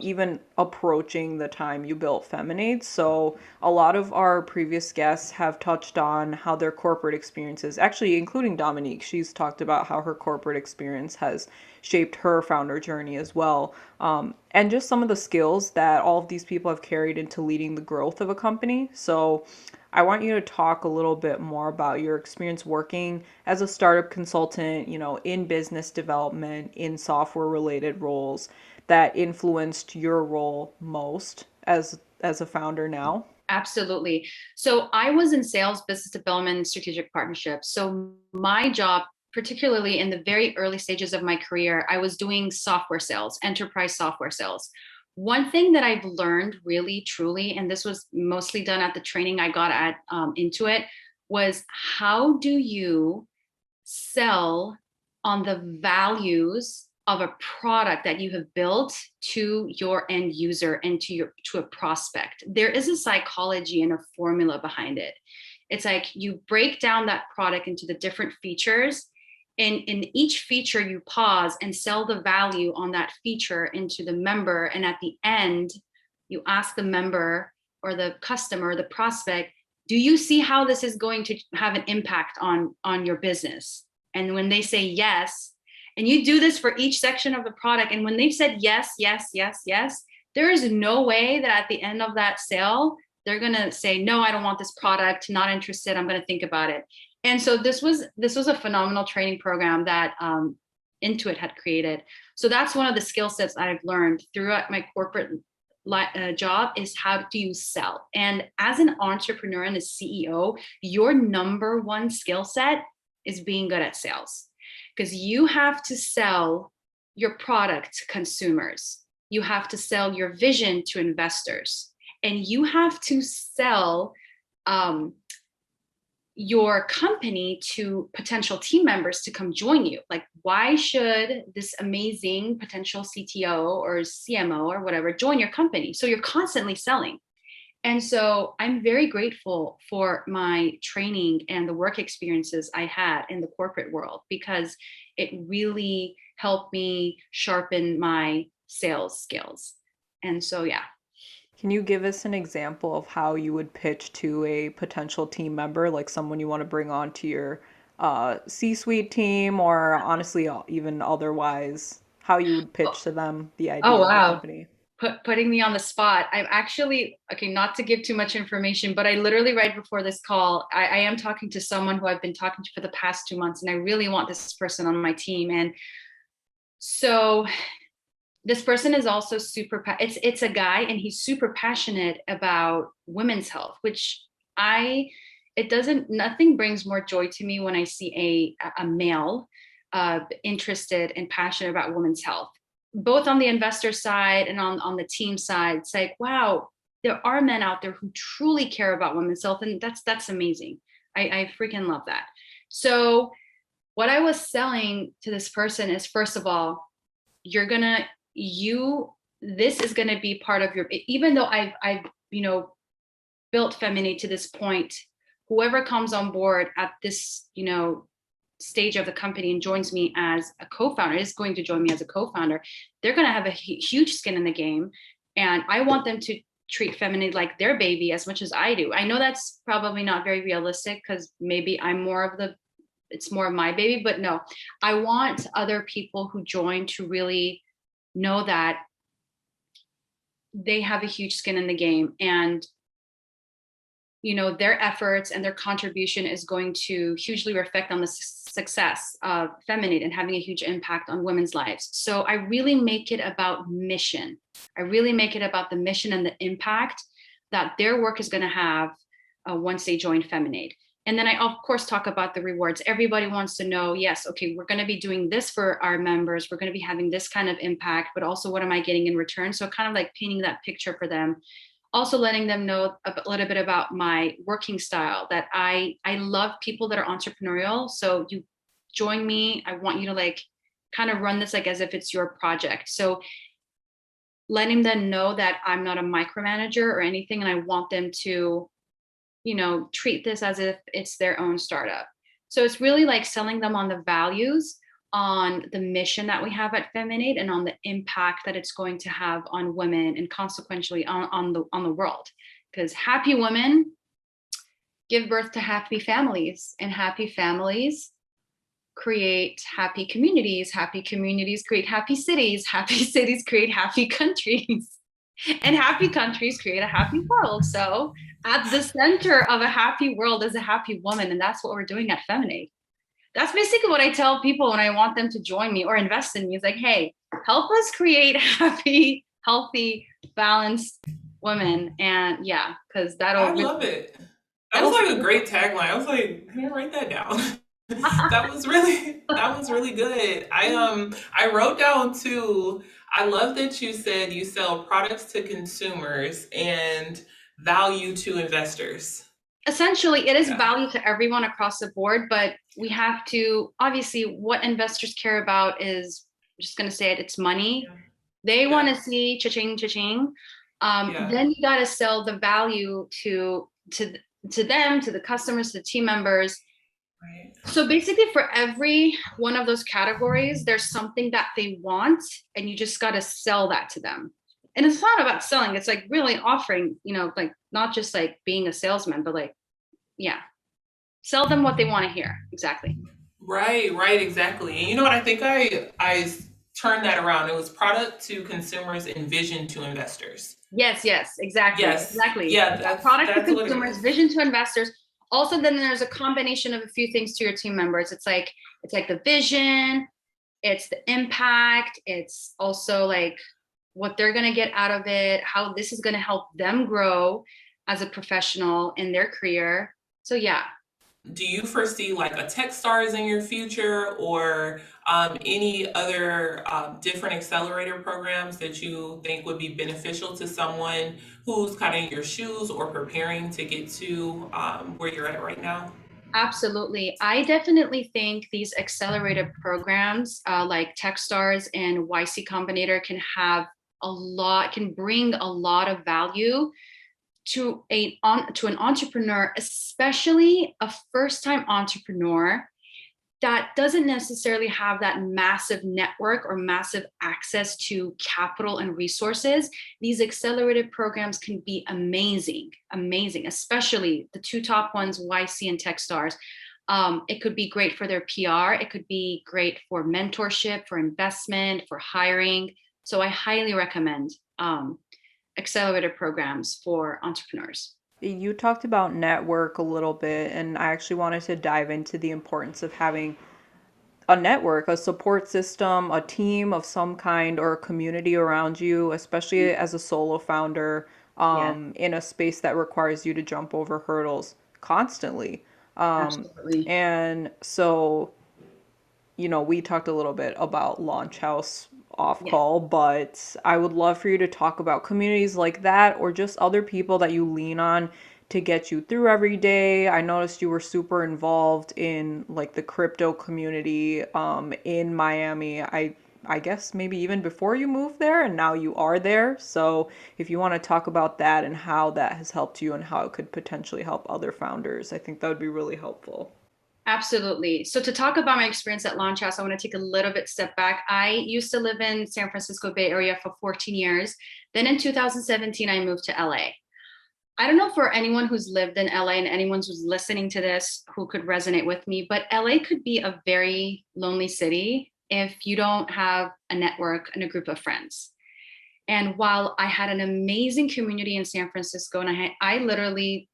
Speaker 1: even approaching the time you built Feminade. So a lot of our previous guests have touched on how their corporate experiences, actually including Dominique, she's talked about how her corporate experience has shaped her founder journey as well. And just some of the skills that all of these people have carried into leading the growth of a company. So I want you to talk a little bit more about your experience working as a startup consultant, in business development, in software related roles that influenced your role most as a founder now.
Speaker 3: Absolutely. So I was in sales, business development, and strategic partnerships. So my job, particularly in the very early stages of my career, I was doing software sales, enterprise software sales. One thing that I've learned really, truly, and this was mostly done at the training I got at Intuit, was how do you sell on the values of a product that you have built to your end user and to a prospect. There is a psychology and a formula behind it. It's like you break down that product into the different features. And in each feature, you pause and sell the value on that feature into the member. And at the end, you ask the member or the customer, the prospect, do you see how this is going to have an impact on your business? And when they say yes, and you do this for each section of the product, and when they've said yes, yes, yes, yes, there is no way that at the end of that sale, they're going to say, no, I don't want this product, not interested, I'm going to think about it. And so this was a phenomenal training program that Intuit had created. So that's one of the skill sets that I've learned throughout my corporate job is how do you sell? And as an entrepreneur and a CEO, your number one skill set is being good at sales, because you have to sell your product to consumers. You have to sell your vision to investors, and you have to sell your company to potential team members to come join you. Like, why should this amazing potential CTO or CMO or whatever join your company? So you're constantly selling. And so I'm very grateful for my training and the work experiences I had in the corporate world, because it really helped me sharpen my sales skills. And so, yeah.
Speaker 1: Can you give us an example of how you would pitch to a potential team member, like someone you want to bring on to your C-suite team, or honestly, even otherwise, how you would pitch to them the
Speaker 3: Oh,
Speaker 1: idea of the
Speaker 3: wow.
Speaker 1: company?
Speaker 3: Putting me on the spot. I'm actually, okay, not to give too much information, but I literally right before this call, I am talking to someone who I've been talking to for the past 2 months, and I really want this person on my team. And so this person is also it's a guy, and he's super passionate about women's health, which I it doesn't nothing brings more joy to me when I see a male interested and passionate about women's health, both on the investor side and on the team side. It's like, wow, there are men out there who truly care about women's health, and that's amazing. I freaking love that. So what I was selling to this person is, first of all, you're gonna you this is gonna be part of your, even though I've built Feminate to this point, whoever comes on board at this stage of the company and joins me as a co-founder, is going to join me as a co-founder. They're going to have a huge skin in the game, and I want them to treat Feminate like their baby as much as I do. I know that's probably not very realistic, because maybe it's more of my baby, but no, I want other people who join to really know that they have a huge skin in the game, and their efforts and their contribution is going to hugely reflect on the success of Feminate and having a huge impact on women's lives. So I really make it about mission. I really make it about the mission and the impact that their work is going to have once they join Feminate. And then I, of course, talk about the rewards. Everybody wants to know, yes, okay, we're going to be doing this for our members. We're going to be having this kind of impact, but also what am I getting in return? So kind of like painting that picture for them. Also letting them know a little bit about my working style, that I love people that are entrepreneurial. So you join me, I want you to like kind of run this like as if it's your project. So letting them know that I'm not a micromanager or anything, and I want them to treat this as if it's their own startup. So it's really like selling them on the values, on the mission that we have at Feminate, and on the impact that it's going to have on women, and consequentially on the world. Because happy women give birth to happy families, and happy families create happy communities create happy cities create happy countries, and happy countries create a happy world. So at the center of a happy world is a happy woman, and that's what we're doing at Feminate. That's basically what I tell people when I want them to join me or invest in me. It's like, hey, help us create happy, healthy, balanced women. And yeah, because
Speaker 2: I love it. That was like a great tagline. I was like, can I write that down? That was really good. I wrote down too. I love that you said you sell products to consumers and value to investors.
Speaker 3: Essentially, it is
Speaker 2: Yeah.
Speaker 3: value to everyone across the board, but we have to, obviously, what investors care about is, I'm just going to say it, it's money.
Speaker 2: Yeah.
Speaker 3: They want
Speaker 2: Yeah.
Speaker 3: to see cha-ching, cha-ching.
Speaker 2: Yeah.
Speaker 3: Then you got to sell the value to them, to the customers, to the team members.
Speaker 2: Right.
Speaker 3: So basically, for every one of those categories, there's something that they want, and you just got to sell that to them. And it's not about selling, it's like really offering, like not just like being a salesman, but like, yeah, sell them what they want to hear. Exactly.
Speaker 2: Right, right, exactly. And you know what? I think I turned that around. It was product to consumers and vision to investors.
Speaker 3: Yes, exactly,
Speaker 2: Yes.
Speaker 3: exactly.
Speaker 2: Yeah,
Speaker 3: Yeah,
Speaker 2: that's
Speaker 3: product to
Speaker 2: that's what it
Speaker 3: consumers,
Speaker 2: is.
Speaker 3: vision to investors. Also, then there's a combination of a few things to your team members. It's like the vision, it's the impact, it's also like what they're going to get out of it, how this is going to help them grow as a professional in their career. So yeah.
Speaker 2: Do you foresee like a Techstars in your future, or any other different accelerator programs that you think would be beneficial to someone who's kind of in your shoes or preparing to get to where you're at right now?
Speaker 3: Absolutely. I definitely think these accelerated programs like Techstars and YC Combinator can bring a lot of value to an entrepreneur, especially a first-time entrepreneur that doesn't necessarily have that massive network or massive access to capital and resources, these accelerated programs can be amazing, especially the two top ones, YC and Techstars. It could be great for their PR. It could be great for mentorship, for investment, for hiring. So I highly recommend accelerated programs for entrepreneurs.
Speaker 1: You talked about network a little bit, and I actually wanted to dive into the importance of having a network, a support system, a team of some kind, or a community around you, especially as a solo founder,
Speaker 3: Yes,
Speaker 1: in a space that requires you to jump over hurdles constantly.
Speaker 3: absolutely.
Speaker 1: And so, we talked a little bit about Launch House off
Speaker 3: Yes.
Speaker 1: call, but I would love for you to talk about communities like that or just other people that you lean on to get you through every day. I noticed you were super involved in like the crypto community in Miami. I guess maybe even before you moved there and now you are there. So if you want to talk about that and how that has helped you and how it could potentially help other founders, I think that would be really helpful.
Speaker 3: Absolutely. So to talk about my experience at Launch House, I want to take a little bit step back. I used to live in San Francisco Bay Area for 14 years. Then in 2017, I moved to LA. I don't know for anyone who's lived in LA and anyone who's listening to this who could resonate with me, but LA could be a very lonely city if you don't have a network and a group of friends. And while I had an amazing community in San Francisco, and I literally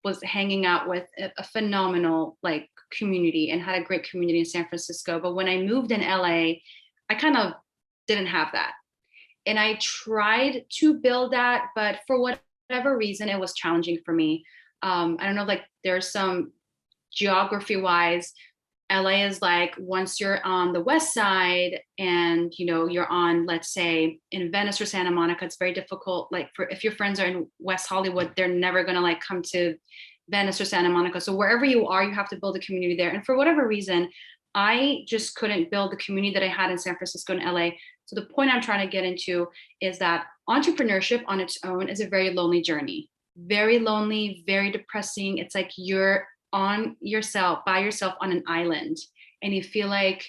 Speaker 3: was hanging out with a phenomenal like community and had a great community in San Francisco. But when I moved in LA, I kind of didn't have that. And I tried to build that, but for whatever reason, it was challenging for me. I don't know, like there's some geography wise, LA is like once you're on the west side and you're on, let's say in Venice or Santa Monica, it's very difficult. Like for if your friends are in West Hollywood, they're never gonna like come to Venice or Santa Monica. So wherever you are, you have to build a community there. And for whatever reason, I just couldn't build the community that I had in San Francisco and LA. So the point I'm trying to get into is that entrepreneurship on its own is a very lonely journey. Very lonely, very depressing. It's like you're on yourself, by yourself on an island, and you feel like,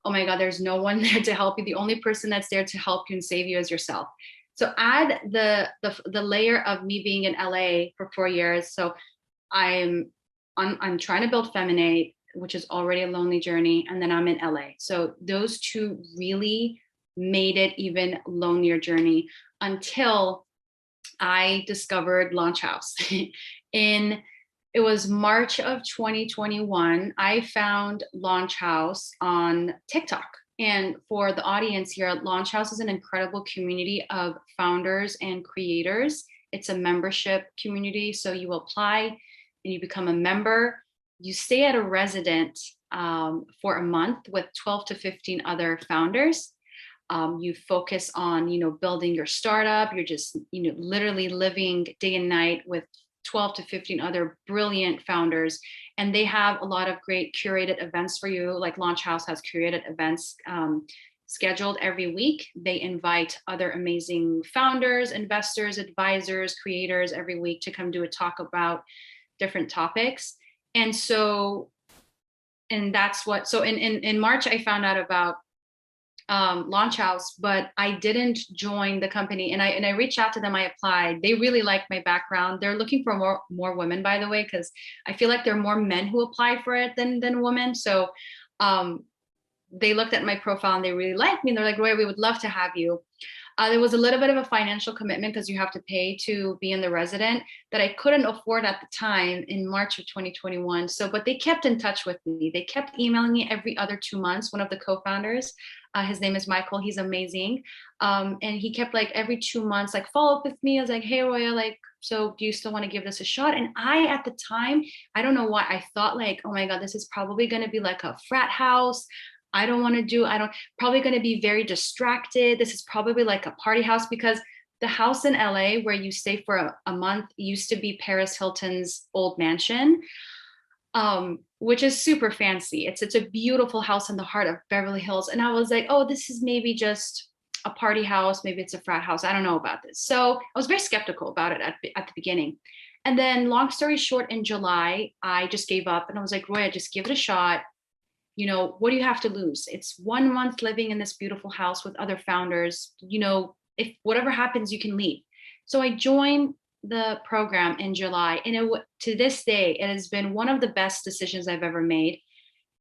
Speaker 3: oh my God, there's no one there to help you. The only person that's there to help you and save you is yourself. So add the layer of me being in LA for 4 years. So I'm trying to build Feminate, which is already a lonely journey, and then I'm in LA. So those two really made it even lonelier journey until I discovered Launch House. It was March of 2021. I found Launch House on TikTok. And for the audience here, Launch House is an incredible community of founders and creators. It's a membership community. So you apply and you become a member. You stay at a resident for a month with 12 to 15 other founders. You focus on, building your startup. You're just, literally living day and night with 12 to 15 other brilliant founders. And they have a lot of great curated events for you. Like Launch House has curated events scheduled every week. They invite other amazing founders, investors, advisors, creators every week to come do a talk about different topics. And so, and that's what, so in March, I found out about Launch House, but I didn't join the company. And I reached out to them. I applied. They really liked my background. They're looking for more women, by the way, because I feel like there are more men who apply for it than women. So they looked at my profile and they really liked me. They're like, Roya, we would love to have you. There was a little bit of a financial commitment because you have to pay to be in the resident that I couldn't afford at the time in March of 2021. So, but they kept in touch with me. They kept emailing me every other 2 months. One of the co-founders, his name is Michael. He's amazing. And he kept like every 2 months, like follow up with me. I was like, hey, Roya, like, so do you still want to give this a shot? And at the time, I don't know why I thought like, oh my God, this is probably going to be like a frat house. I don't probably going to be very distracted. This is probably like a party house because the house in LA where you stay for a month used to be Paris Hilton's old mansion, which is super fancy. It's a beautiful house in the heart of Beverly Hills. And I was like, oh, this is maybe just a party house, maybe it's a frat house. I don't know about this. So I was very skeptical about it at the beginning. And then long story short, in July, I just gave up and I was like, Roya, just give it a shot. You know, what do you have to lose? It's 1 month living in this beautiful house with other founders. You know, if whatever happens, you can leave. So I joined the program in July. And to this day, it has been one of the best decisions I've ever made.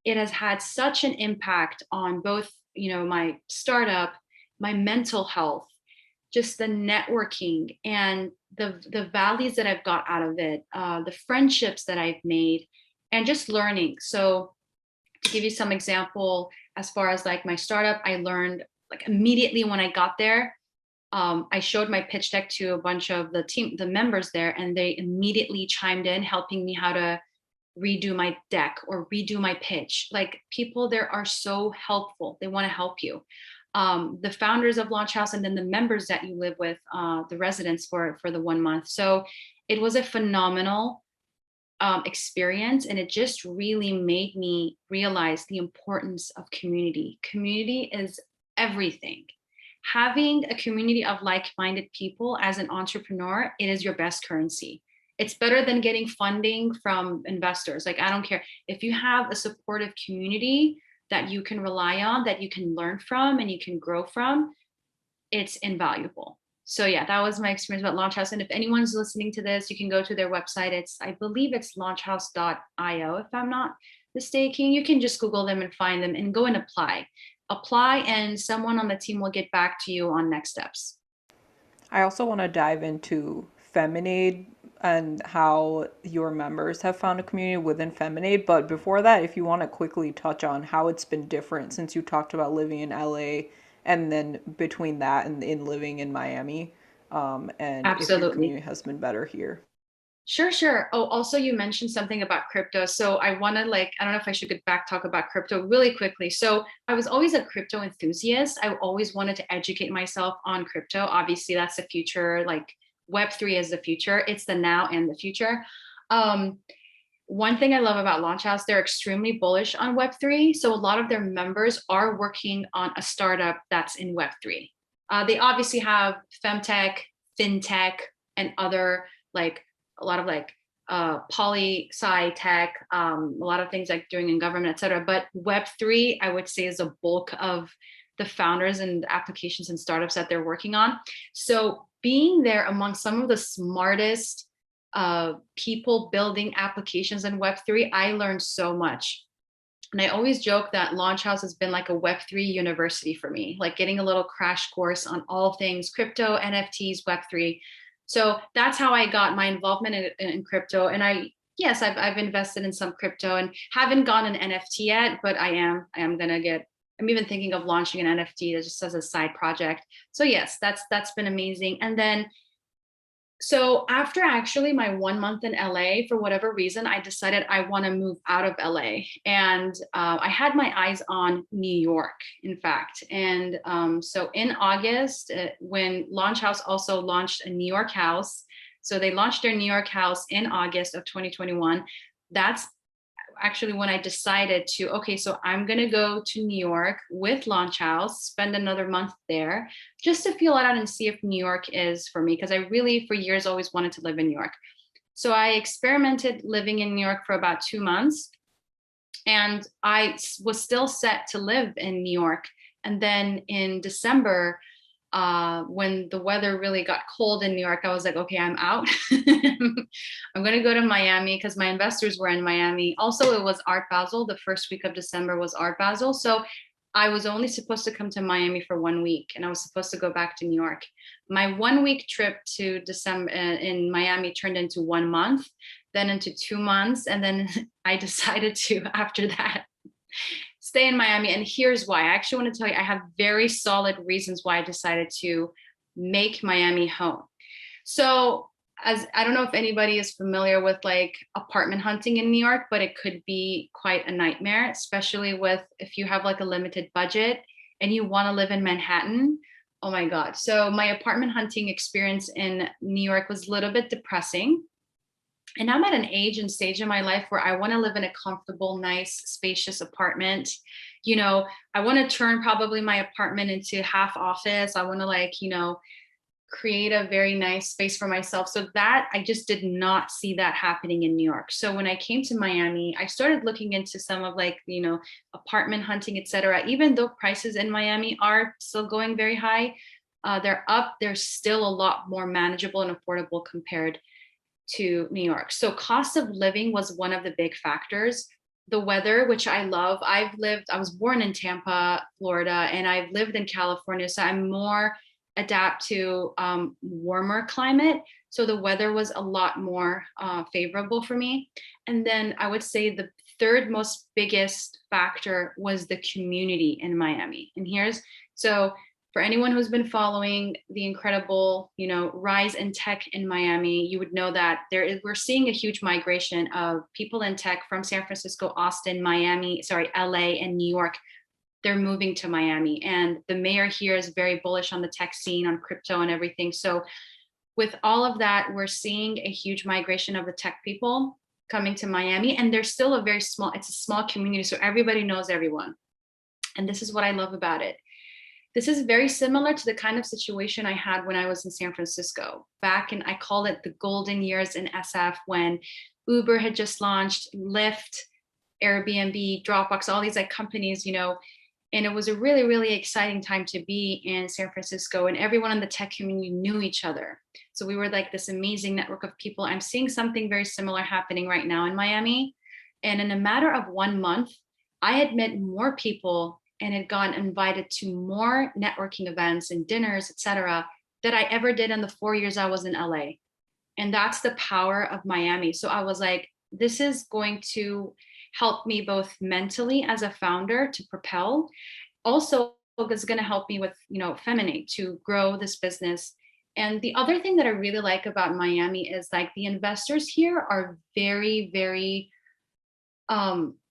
Speaker 3: It has had such an impact on both, you know, my startup, my mental health, just the networking and the values that I've got out of it, the friendships that I've made, and just learning. So to give you some example, as far as like my startup, I learned like immediately when I got there, I showed my pitch deck to a bunch of the members there, and they immediately chimed in, helping me how to redo my deck or redo my pitch. Like, people there are so helpful. They want to help you. The founders of Launch House, and then the members that you live with, the residents for the 1 month. So it was a phenomenal experience, and it just really made me realize the importance of community. Community is everything. Having a community of like-minded people as an entrepreneur, it is your best currency. It's better than getting funding from investors. Like, I don't care. If you have a supportive community that you can rely on, that you can learn from and you can grow from, it's invaluable. So yeah, that was my experience about Launch House. And if anyone's listening to this, you can go to their website. I believe it's launchhouse.io, if I'm not mistaken. You can just Google them and find them and go and apply, and someone on the team will get back to you on next steps.
Speaker 1: I also want to dive into Feminade and how your members have found a community within Feminade. But before that, if you want to quickly touch on how it's been different since you talked about living in LA, and then between that and in living in Miami, and if your
Speaker 3: Absolutely.
Speaker 1: community has been better here.
Speaker 3: Sure. Oh, also you mentioned something about crypto. So I want to I don't know if I should get back talk about crypto really quickly. So I was always a crypto enthusiast. I always wanted to educate myself on crypto. Obviously that's the future, like Web3 is the future. It's the now and the future. One thing I love about Launch House, they're extremely bullish on Web3. So a lot of their members are working on a startup that's in Web3. They obviously have femtech, fintech, and other a lot of poli-sci tech, a lot of things like doing in government, et cetera. But Web3, I would say, is a bulk of the founders and applications and startups that they're working on. So being there among some of the smartest people building applications in Web3, I learned so much. And I always joke that Launch House has been like a Web3 university for me, like getting a little crash course on all things crypto, NFTs, Web3. So that's how I got my involvement in crypto. And I've invested in some crypto and haven't gotten an NFT yet, but I am I'm even thinking of launching an NFT just as a side project. So yes, that's been amazing. And then, so after actually my 1 month in LA, for whatever reason, I decided I want to move out of LA. And I had my eyes on New York, in fact. And so in August, when Launch House also launched a New York house, so they launched their New York house in August of 2021. That's actually when I decided so I'm going to go to New York with Launch House, spend another month there just to feel it out and see if New York is for me. Because I really, for years, always wanted to live in New York. So I experimented living in New York for about 2 months, and I was still set to live in New York. And then in December, when the weather really got cold in New York, I was like, okay, I'm out. I'm going to go to Miami because my investors were in Miami. Also, it was Art Basel. The first week of December was Art Basel. So I was only supposed to come to Miami for 1 week, and I was supposed to go back to New York. My 1 week trip to December in Miami turned into 1 month, then into 2 months. And then I decided to, after that, stay in Miami. And here's why. I actually want to tell you, I have very solid reasons why I decided to make Miami home. So as I don't know if anybody is familiar with like apartment hunting in New York, but it could be quite a nightmare, especially with if you have like a limited budget and you want to live in Manhattan. Oh my God. So my apartment hunting experience in New York was a little bit depressing. And I'm at an age and stage in my life where I want to live in a comfortable, nice, spacious apartment. You know, I want to turn probably my apartment into half office. I want to, like, you know, create a very nice space for myself. So that I just did not see that happening in New York. So when I came to Miami, I started looking into some of, like, you know, apartment hunting, etc. Even though prices in Miami are still going very high, they're up. They're still a lot more manageable and affordable compared to New York. So cost of living was one of the big factors. The weather, which I love. I was born in Tampa, Florida, and I've lived in California. So I'm more adapt to warmer climate. So the weather was a lot more favorable for me. And then I would say the third most biggest factor was the community in Miami. And so for anyone who's been following the incredible, you know, rise in tech in Miami, you would know that we're seeing a huge migration of people in tech from San Francisco, Austin, LA, and New York. They're moving to Miami, and the mayor here is very bullish on the tech scene, on crypto and everything. So with all of that, we're seeing a huge migration of the tech people coming to Miami, and there's still it's a small community, so everybody knows everyone. And this is what I love about it. This is very similar to the kind of situation I had when I was in San Francisco back in, I call it the golden years in SF, when Uber had just launched, Lyft, Airbnb, Dropbox, all these like companies, you know, and it was a really, really exciting time to be in San Francisco, and everyone in the tech community knew each other. So we were like this amazing network of people. I'm seeing something very similar happening right now in Miami. And in a matter of 1 month, I had met more people and had gotten invited to more networking events and dinners, etc., that I ever did in the 4 years I was in LA. And that's the power of Miami. So I was like, this is going to help me both mentally as a founder to propel. Also, it's going to help me with, you know, Feminate to grow this business. And the other thing that I really like about Miami is like the investors here are very, very,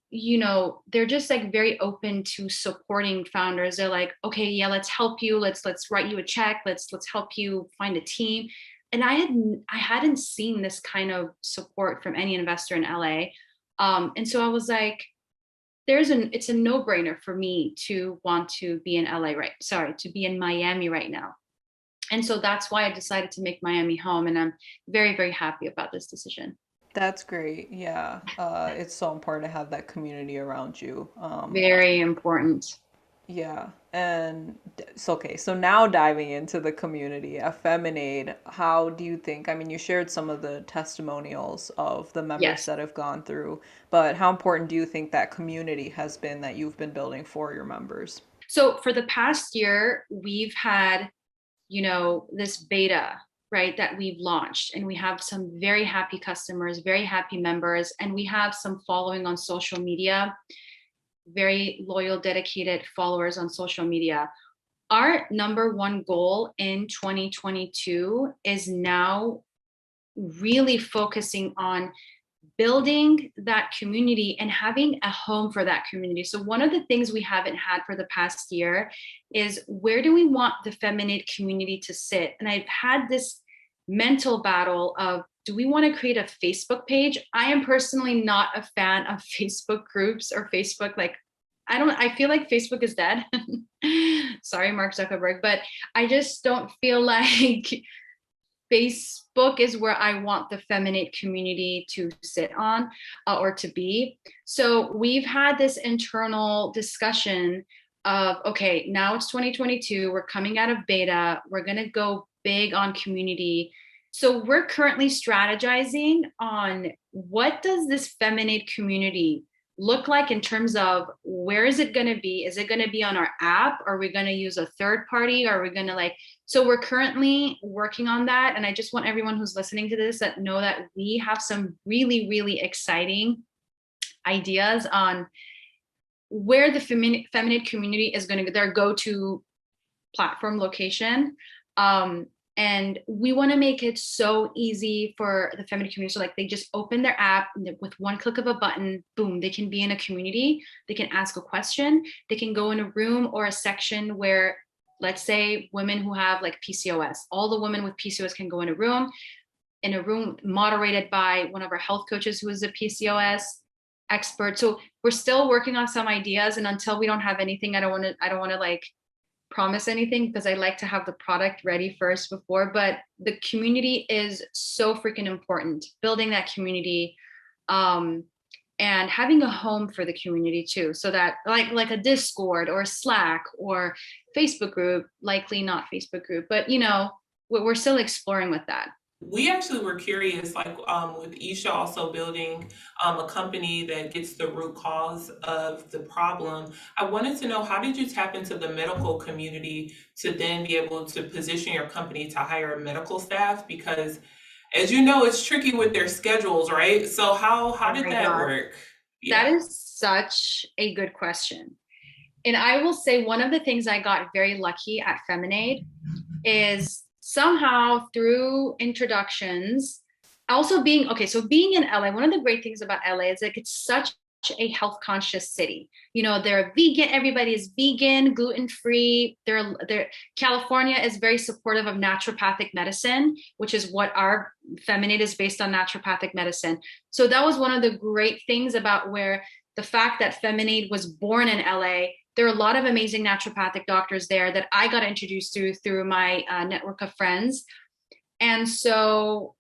Speaker 3: you know, they're just like very open to supporting founders. They're like, okay, yeah, let's help you. Let's write you a check. Let's help you find a team. And I hadn't seen this kind of support from any investor in LA. And so I was like, it's a no-brainer for me to want to be in to be in Miami right now. And so that's why I decided to make Miami home. And I'm very, very happy about this decision.
Speaker 1: That's great. Yeah. It's so important to have that community around you.
Speaker 3: Very important.
Speaker 1: Yeah. And so, okay, so now diving into the community, a Feminade, how do you think? I mean, you shared some of the testimonials of the members
Speaker 3: Yes.
Speaker 1: that have gone through, but how important do you think that community has been that you've been building for your members?
Speaker 3: So for the past year, we've had, you know, this beta, right, that we've launched, and we have some very happy customers, very happy members, and we have some following on social media, very loyal, dedicated followers on social media. Our number one goal in 2022 is now really focusing on building that community and having a home for that community. So one of the things we haven't had for the past year is, where do we want the Feminate community to sit? And I've had this mental battle of, do we want to create a Facebook page? I am personally not a fan of Facebook groups or Facebook, like, I feel like Facebook is dead. Sorry, Mark Zuckerberg, but I just don't feel like Facebook is where I want the Feminate community to sit on or to be. So we've had this internal discussion of, okay, now it's 2022. We're coming out of beta. We're going to go big on community. So we're currently strategizing on, what does this Feminate community look like in terms of, where is it going to be? Is it going to be on our app? Are we going to use a third party? Are we going to so we're currently working on that. And I just want everyone who's listening to this that know that we have some really, really exciting ideas on where the Feminate community is going to, their go-to platform location. And we want to make it so easy for the Feminine community. So like, they just open their app, and with one click of a button, boom, they can be in a community. They can ask a question. They can go in a room or a section where, let's say, women who have like PCOS, all the women with PCOS can go in a room. in a room moderated by one of our health coaches who is a PCOS expert. So we're still working on some ideas, and until we don't have anything, I don't want to like promise anything, because I like to have the product ready first before. But the community is so freaking important. Building that community, um, and having a home for the community too, so that like a Discord or Slack or Facebook group, likely not Facebook group, but we're still exploring with that.
Speaker 2: We actually were curious, like with Isha also building a company that gets the root cause of the problem. I wanted to know, how did you tap into the medical community to then be able to position your company to hire medical staff? Because as you know, it's tricky with their schedules, right? So how
Speaker 3: Oh
Speaker 2: did
Speaker 3: my
Speaker 2: that
Speaker 3: God.
Speaker 2: work?
Speaker 3: That
Speaker 2: Yeah.
Speaker 3: is such a good question. And I will say one of the things I got very lucky at Feminade is somehow through introductions, also being okay. So being in LA, one of the great things about LA is like it's such a health conscious city. They're vegan, everybody is vegan, gluten free. They're California is very supportive of naturopathic medicine, which is what our Feminine is based on, naturopathic medicine. So that was one of the great things about where the fact that Feminine was born in LA. There are a lot of amazing naturopathic doctors there that I got introduced to through my network of friends. And so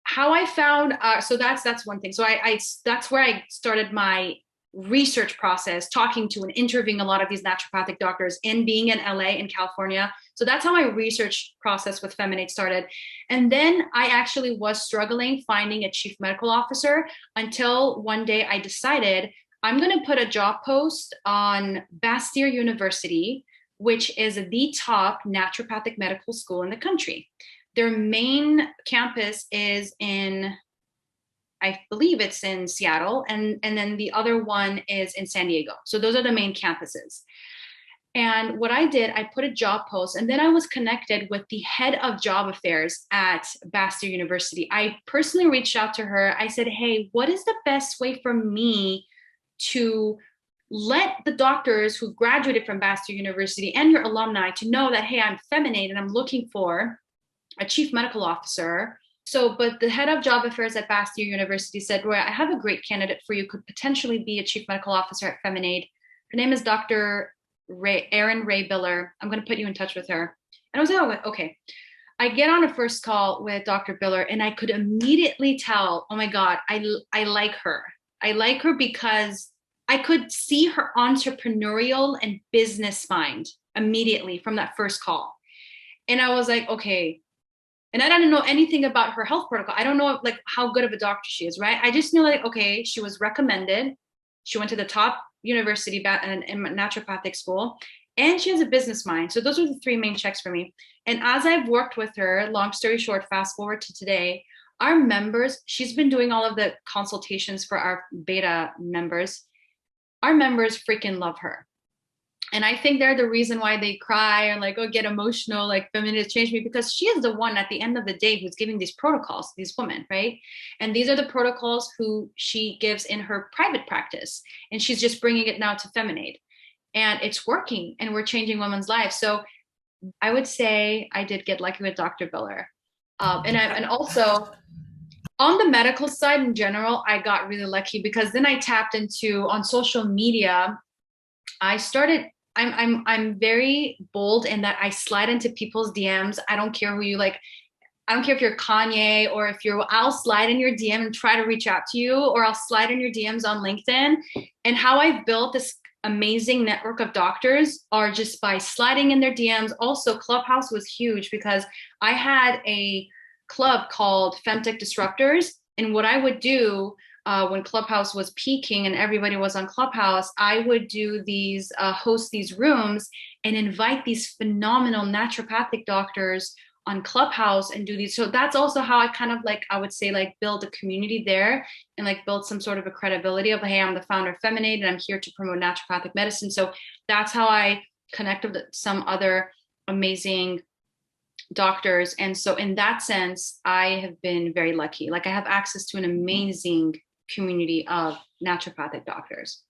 Speaker 3: how I found so that's one thing. So I that's where I started my research process, talking to and interviewing a lot of these naturopathic doctors and being in LA in California. So that's how my research process with Feminate started. And then I actually was struggling finding a chief medical officer until one day I decided I'm going to put a job post on Bastyr University, which is the top naturopathic medical school in the country. Their main campus is in, I believe it's in Seattle, and then the other one is in San Diego. So those are the main campuses. And what I did, I put a job post, and then I was connected with the head of job affairs at Bastyr University. I personally reached out to her. I said, hey, what is the best way for me to let the doctors who graduated from Bastyr University and your alumni to know that, hey, I'm Feminate and I'm looking for a chief medical officer. So, but the head of job affairs at Bastyr University said, Roya, I have a great candidate for you, could potentially be a chief medical officer at Feminade. Her name is Dr. Erin Ray Biller. I'm going to put you in touch with her. And I was like, oh, okay. I get on a first call with Dr. Biller, and I could immediately tell, oh my God, I like her. I like her because I could see her entrepreneurial and business mind immediately from that first call. And I was like, okay. And I didn't know anything about her health protocol. I don't know like how good of a doctor she is, right? I just knew like, okay, she was recommended. She went to the top university in naturopathic school, and she has a business mind. So those are the three main checks for me. And as I've worked with her, long story short, fast forward to today, our members, she's been doing all of the consultations for our beta members. Our members freaking love her. And I think they're the reason why they cry and like, oh, get emotional, like feminists changed me, because she is the one at the end of the day who's giving these protocols, these women, right? And these are the protocols who she gives in her private practice. And she's just bringing it now to Feminade. And it's working, and we're changing women's lives. So I would say I did get lucky with Dr. Biller. And also on the medical side in general, I got really lucky because then I tapped into on social media. I started I'm very bold in that I slide into people's DMs. I don't care who you like. I don't care if you're Kanye or if I'll slide in your DM and try to reach out to you, or I'll slide in your DMs on LinkedIn. And how I've built this amazing network of doctors are just by sliding in their DMs. Also, Clubhouse was huge because I had a club called Femtech Disruptors. And what I would do when Clubhouse was peaking and everybody was on Clubhouse, I would do these, host these rooms and invite these phenomenal naturopathic doctors on Clubhouse and do these. So that's also how I kind of like, I would say like build a community there and like build some sort of a credibility of, hey, I'm the founder of Feminade and I'm here to promote naturopathic medicine. So that's how I connect with some other amazing doctors. And so in that sense, I have been very lucky. Like I have access to an amazing community of naturopathic doctors.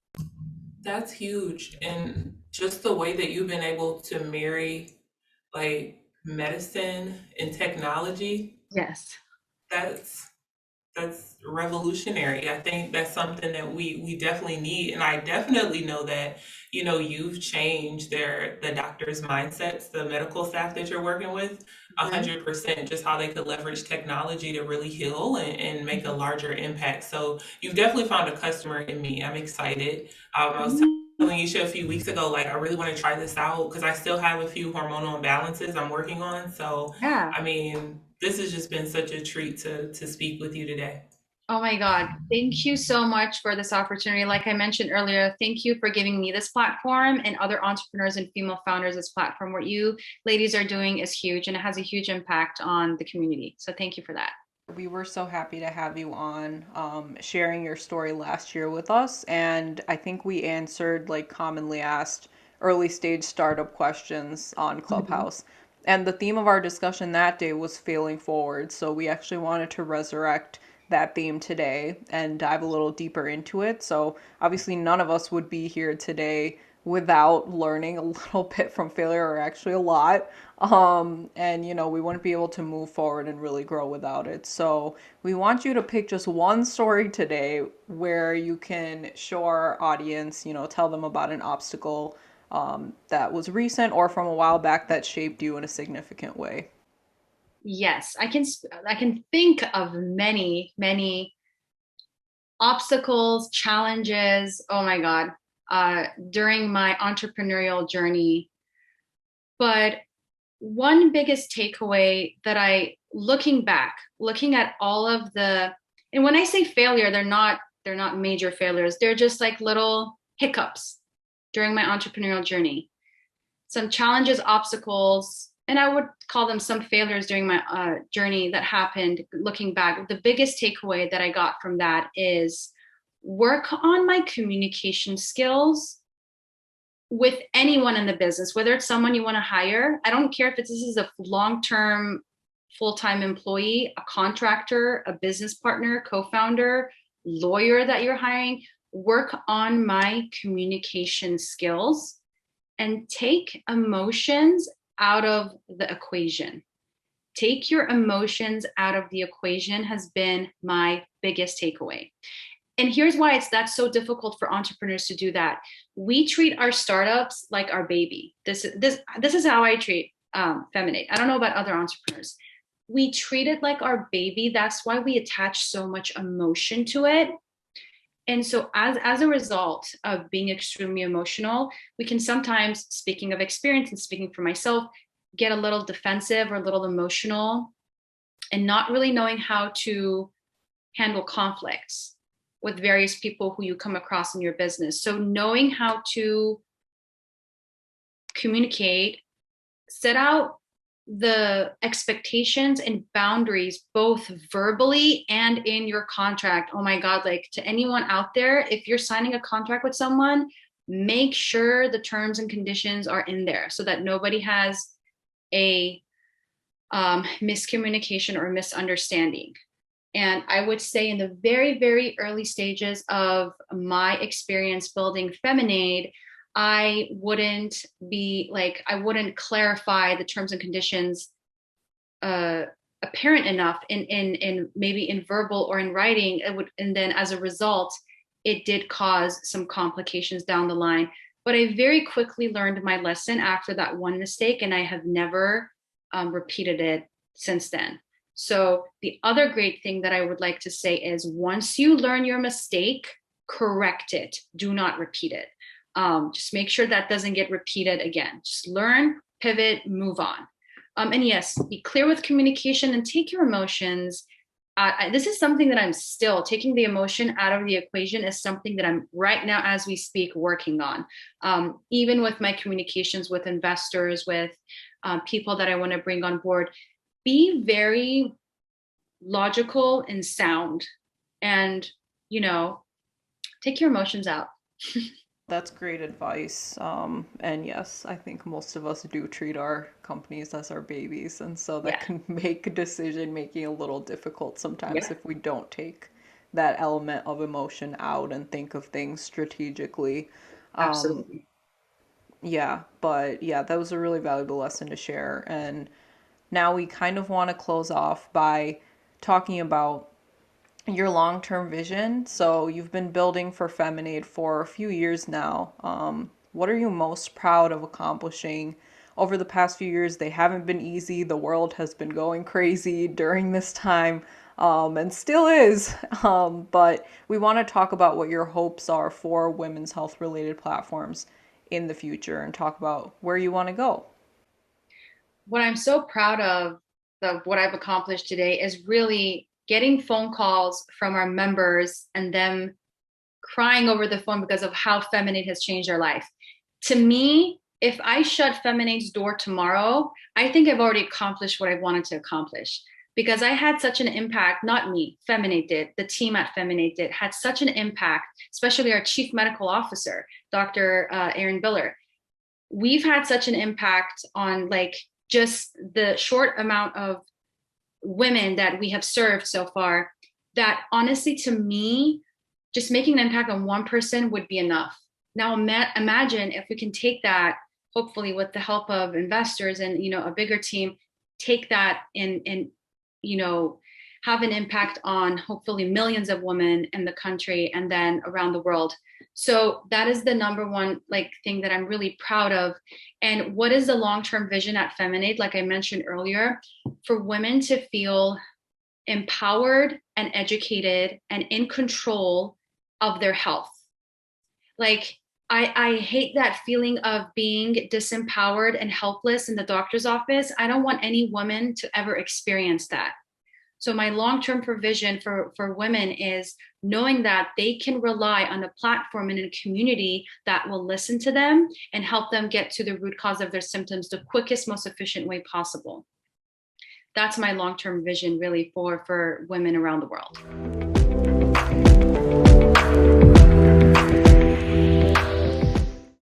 Speaker 2: That's huge. And just the way that you've been able to marry like medicine and technology,
Speaker 3: Yes.
Speaker 2: that's that's revolutionary. I think that's something that we definitely need, and I definitely know that you've changed the doctors' mindsets, the medical staff that you're working with, a
Speaker 3: Mhm.
Speaker 2: 100%. Just how they could leverage technology to really heal and make a
Speaker 3: Mhm.
Speaker 2: larger impact. So you've definitely found a customer in me. I'm excited. I was
Speaker 3: Mhm.
Speaker 2: telling Isha a few weeks ago, like I really want to try this out because I still have a few hormonal imbalances I'm working on. So
Speaker 3: Yeah.
Speaker 2: I mean, this has just been such a treat to speak with you today.
Speaker 3: Oh my God. Thank you so much for this opportunity. Like I mentioned earlier, thank you for giving me this platform and other entrepreneurs and female founders this platform. What you ladies are doing is huge and it has a huge impact on the community. So thank you for that.
Speaker 1: We were so happy to have you on, sharing your story last year with us. And I think we answered like commonly asked early stage startup questions on
Speaker 3: Mhm.
Speaker 1: Clubhouse. And the theme of our discussion that day was failing forward. So we actually wanted to resurrect that theme today and dive a little deeper into it. So obviously, none of us would be here today without learning a little bit from failure, or actually a lot. And we wouldn't be able to move forward and really grow without it. So we want you to pick just one story today where you can show our audience, tell them about an obstacle that was recent or from a while back that shaped you in a significant way.
Speaker 3: Yes, I can think of many obstacles, challenges. Oh my God. During my entrepreneurial journey. But one biggest takeaway that looking back, looking at all of and when I say failure, they're not major failures. They're just like little hiccups during my entrepreneurial journey. Some challenges, obstacles, and I would call them some failures during my journey that happened looking back. The biggest takeaway that I got from that is work on my communication skills with anyone in the business, whether it's someone you want to hire. I don't care if this is a long-term full-time employee, a contractor, a business partner, co-founder, lawyer that you're hiring. Work on my communication skills and take emotions out of the equation. Take your emotions out of the equation has been my biggest takeaway. And here's why that's so difficult for entrepreneurs to do that. We treat our startups like our baby. This is how I treat Feminate. I don't know about other entrepreneurs. We treat it like our baby. That's why we attach so much emotion to it. And so as a result of being extremely emotional, we can sometimes, speaking of experience and speaking for myself, get a little defensive or a little emotional and not really knowing how to handle conflicts with various people who you come across in your business. So knowing how to communicate, set out the expectations and boundaries both verbally and in your contract. Oh my God, like to anyone out there, if you're signing a contract with someone, make sure the terms and conditions are in there so that nobody has a miscommunication or misunderstanding. And I would say in the very, very early stages of my experience building Feminade, I wouldn't clarify the terms and conditions uh, apparent enough in maybe in verbal or in writing. And then as a result, it did cause some complications down the line. But I very quickly learned my lesson after that one mistake, and I have never repeated it since then. So the other great thing that I would like to say is once you learn your mistake, correct it. Do not repeat it. Just make sure that doesn't get repeated again. Just learn, pivot, move on. And yes, be clear with communication and take your emotions. This is something that I'm still taking the emotion out of the equation is something that I'm right now, as we speak, working on. Even with my communications with investors, with people that I want to bring on board, be very logical and sound and, you know, take your emotions out.
Speaker 1: That's great advice. And yes, I think most of us do treat our companies as our babies. And so that
Speaker 3: Yeah.
Speaker 1: can make decision making a little difficult sometimes
Speaker 3: Yeah.
Speaker 1: if we don't take that element of emotion out and think of things strategically. Um,
Speaker 3: Absolutely.
Speaker 1: yeah, but yeah, that was a really valuable lesson to share. And now we kind of want to close off by talking about your long-term vision. So you've been building for Feminade for a few years now. What are you most proud of accomplishing over the past few years? They haven't been easy. The world has been going crazy during this time, and still is. But we want to talk about what your hopes are for women's health related platforms in the future and talk about where you want to go.
Speaker 3: What I'm so proud of what I've accomplished today is really getting phone calls from our members and them crying over the phone because of how Feminate has changed their life. To me, if I shut Feminate's door tomorrow, I think I've already accomplished what I wanted to accomplish because I had such an impact, not me, Feminate did, the team at Feminate did, had such an impact, especially our chief medical officer, Dr. Aaron Biller. We've had such an impact on like just the short amount of women that we have served so far that honestly, to me, just making an impact on one person would be enough. Now imagine if we can take that, hopefully with the help of investors and, you know, a bigger team, take that and you know, have an impact on hopefully millions of women in the country and then around the world. So that is the number one like thing that I'm really proud of. And what is the long-term vision at Feminade? Like I mentioned earlier, for women to feel empowered and educated and in control of their health. Like I hate that feeling of being disempowered and helpless in the doctor's office. I don't want any woman to ever experience that. So my long-term provision for women is knowing that they can rely on a platform and a community that will listen to them and help them get to the root cause of their symptoms the quickest, most efficient way possible. That's my long-term vision really for women around the world.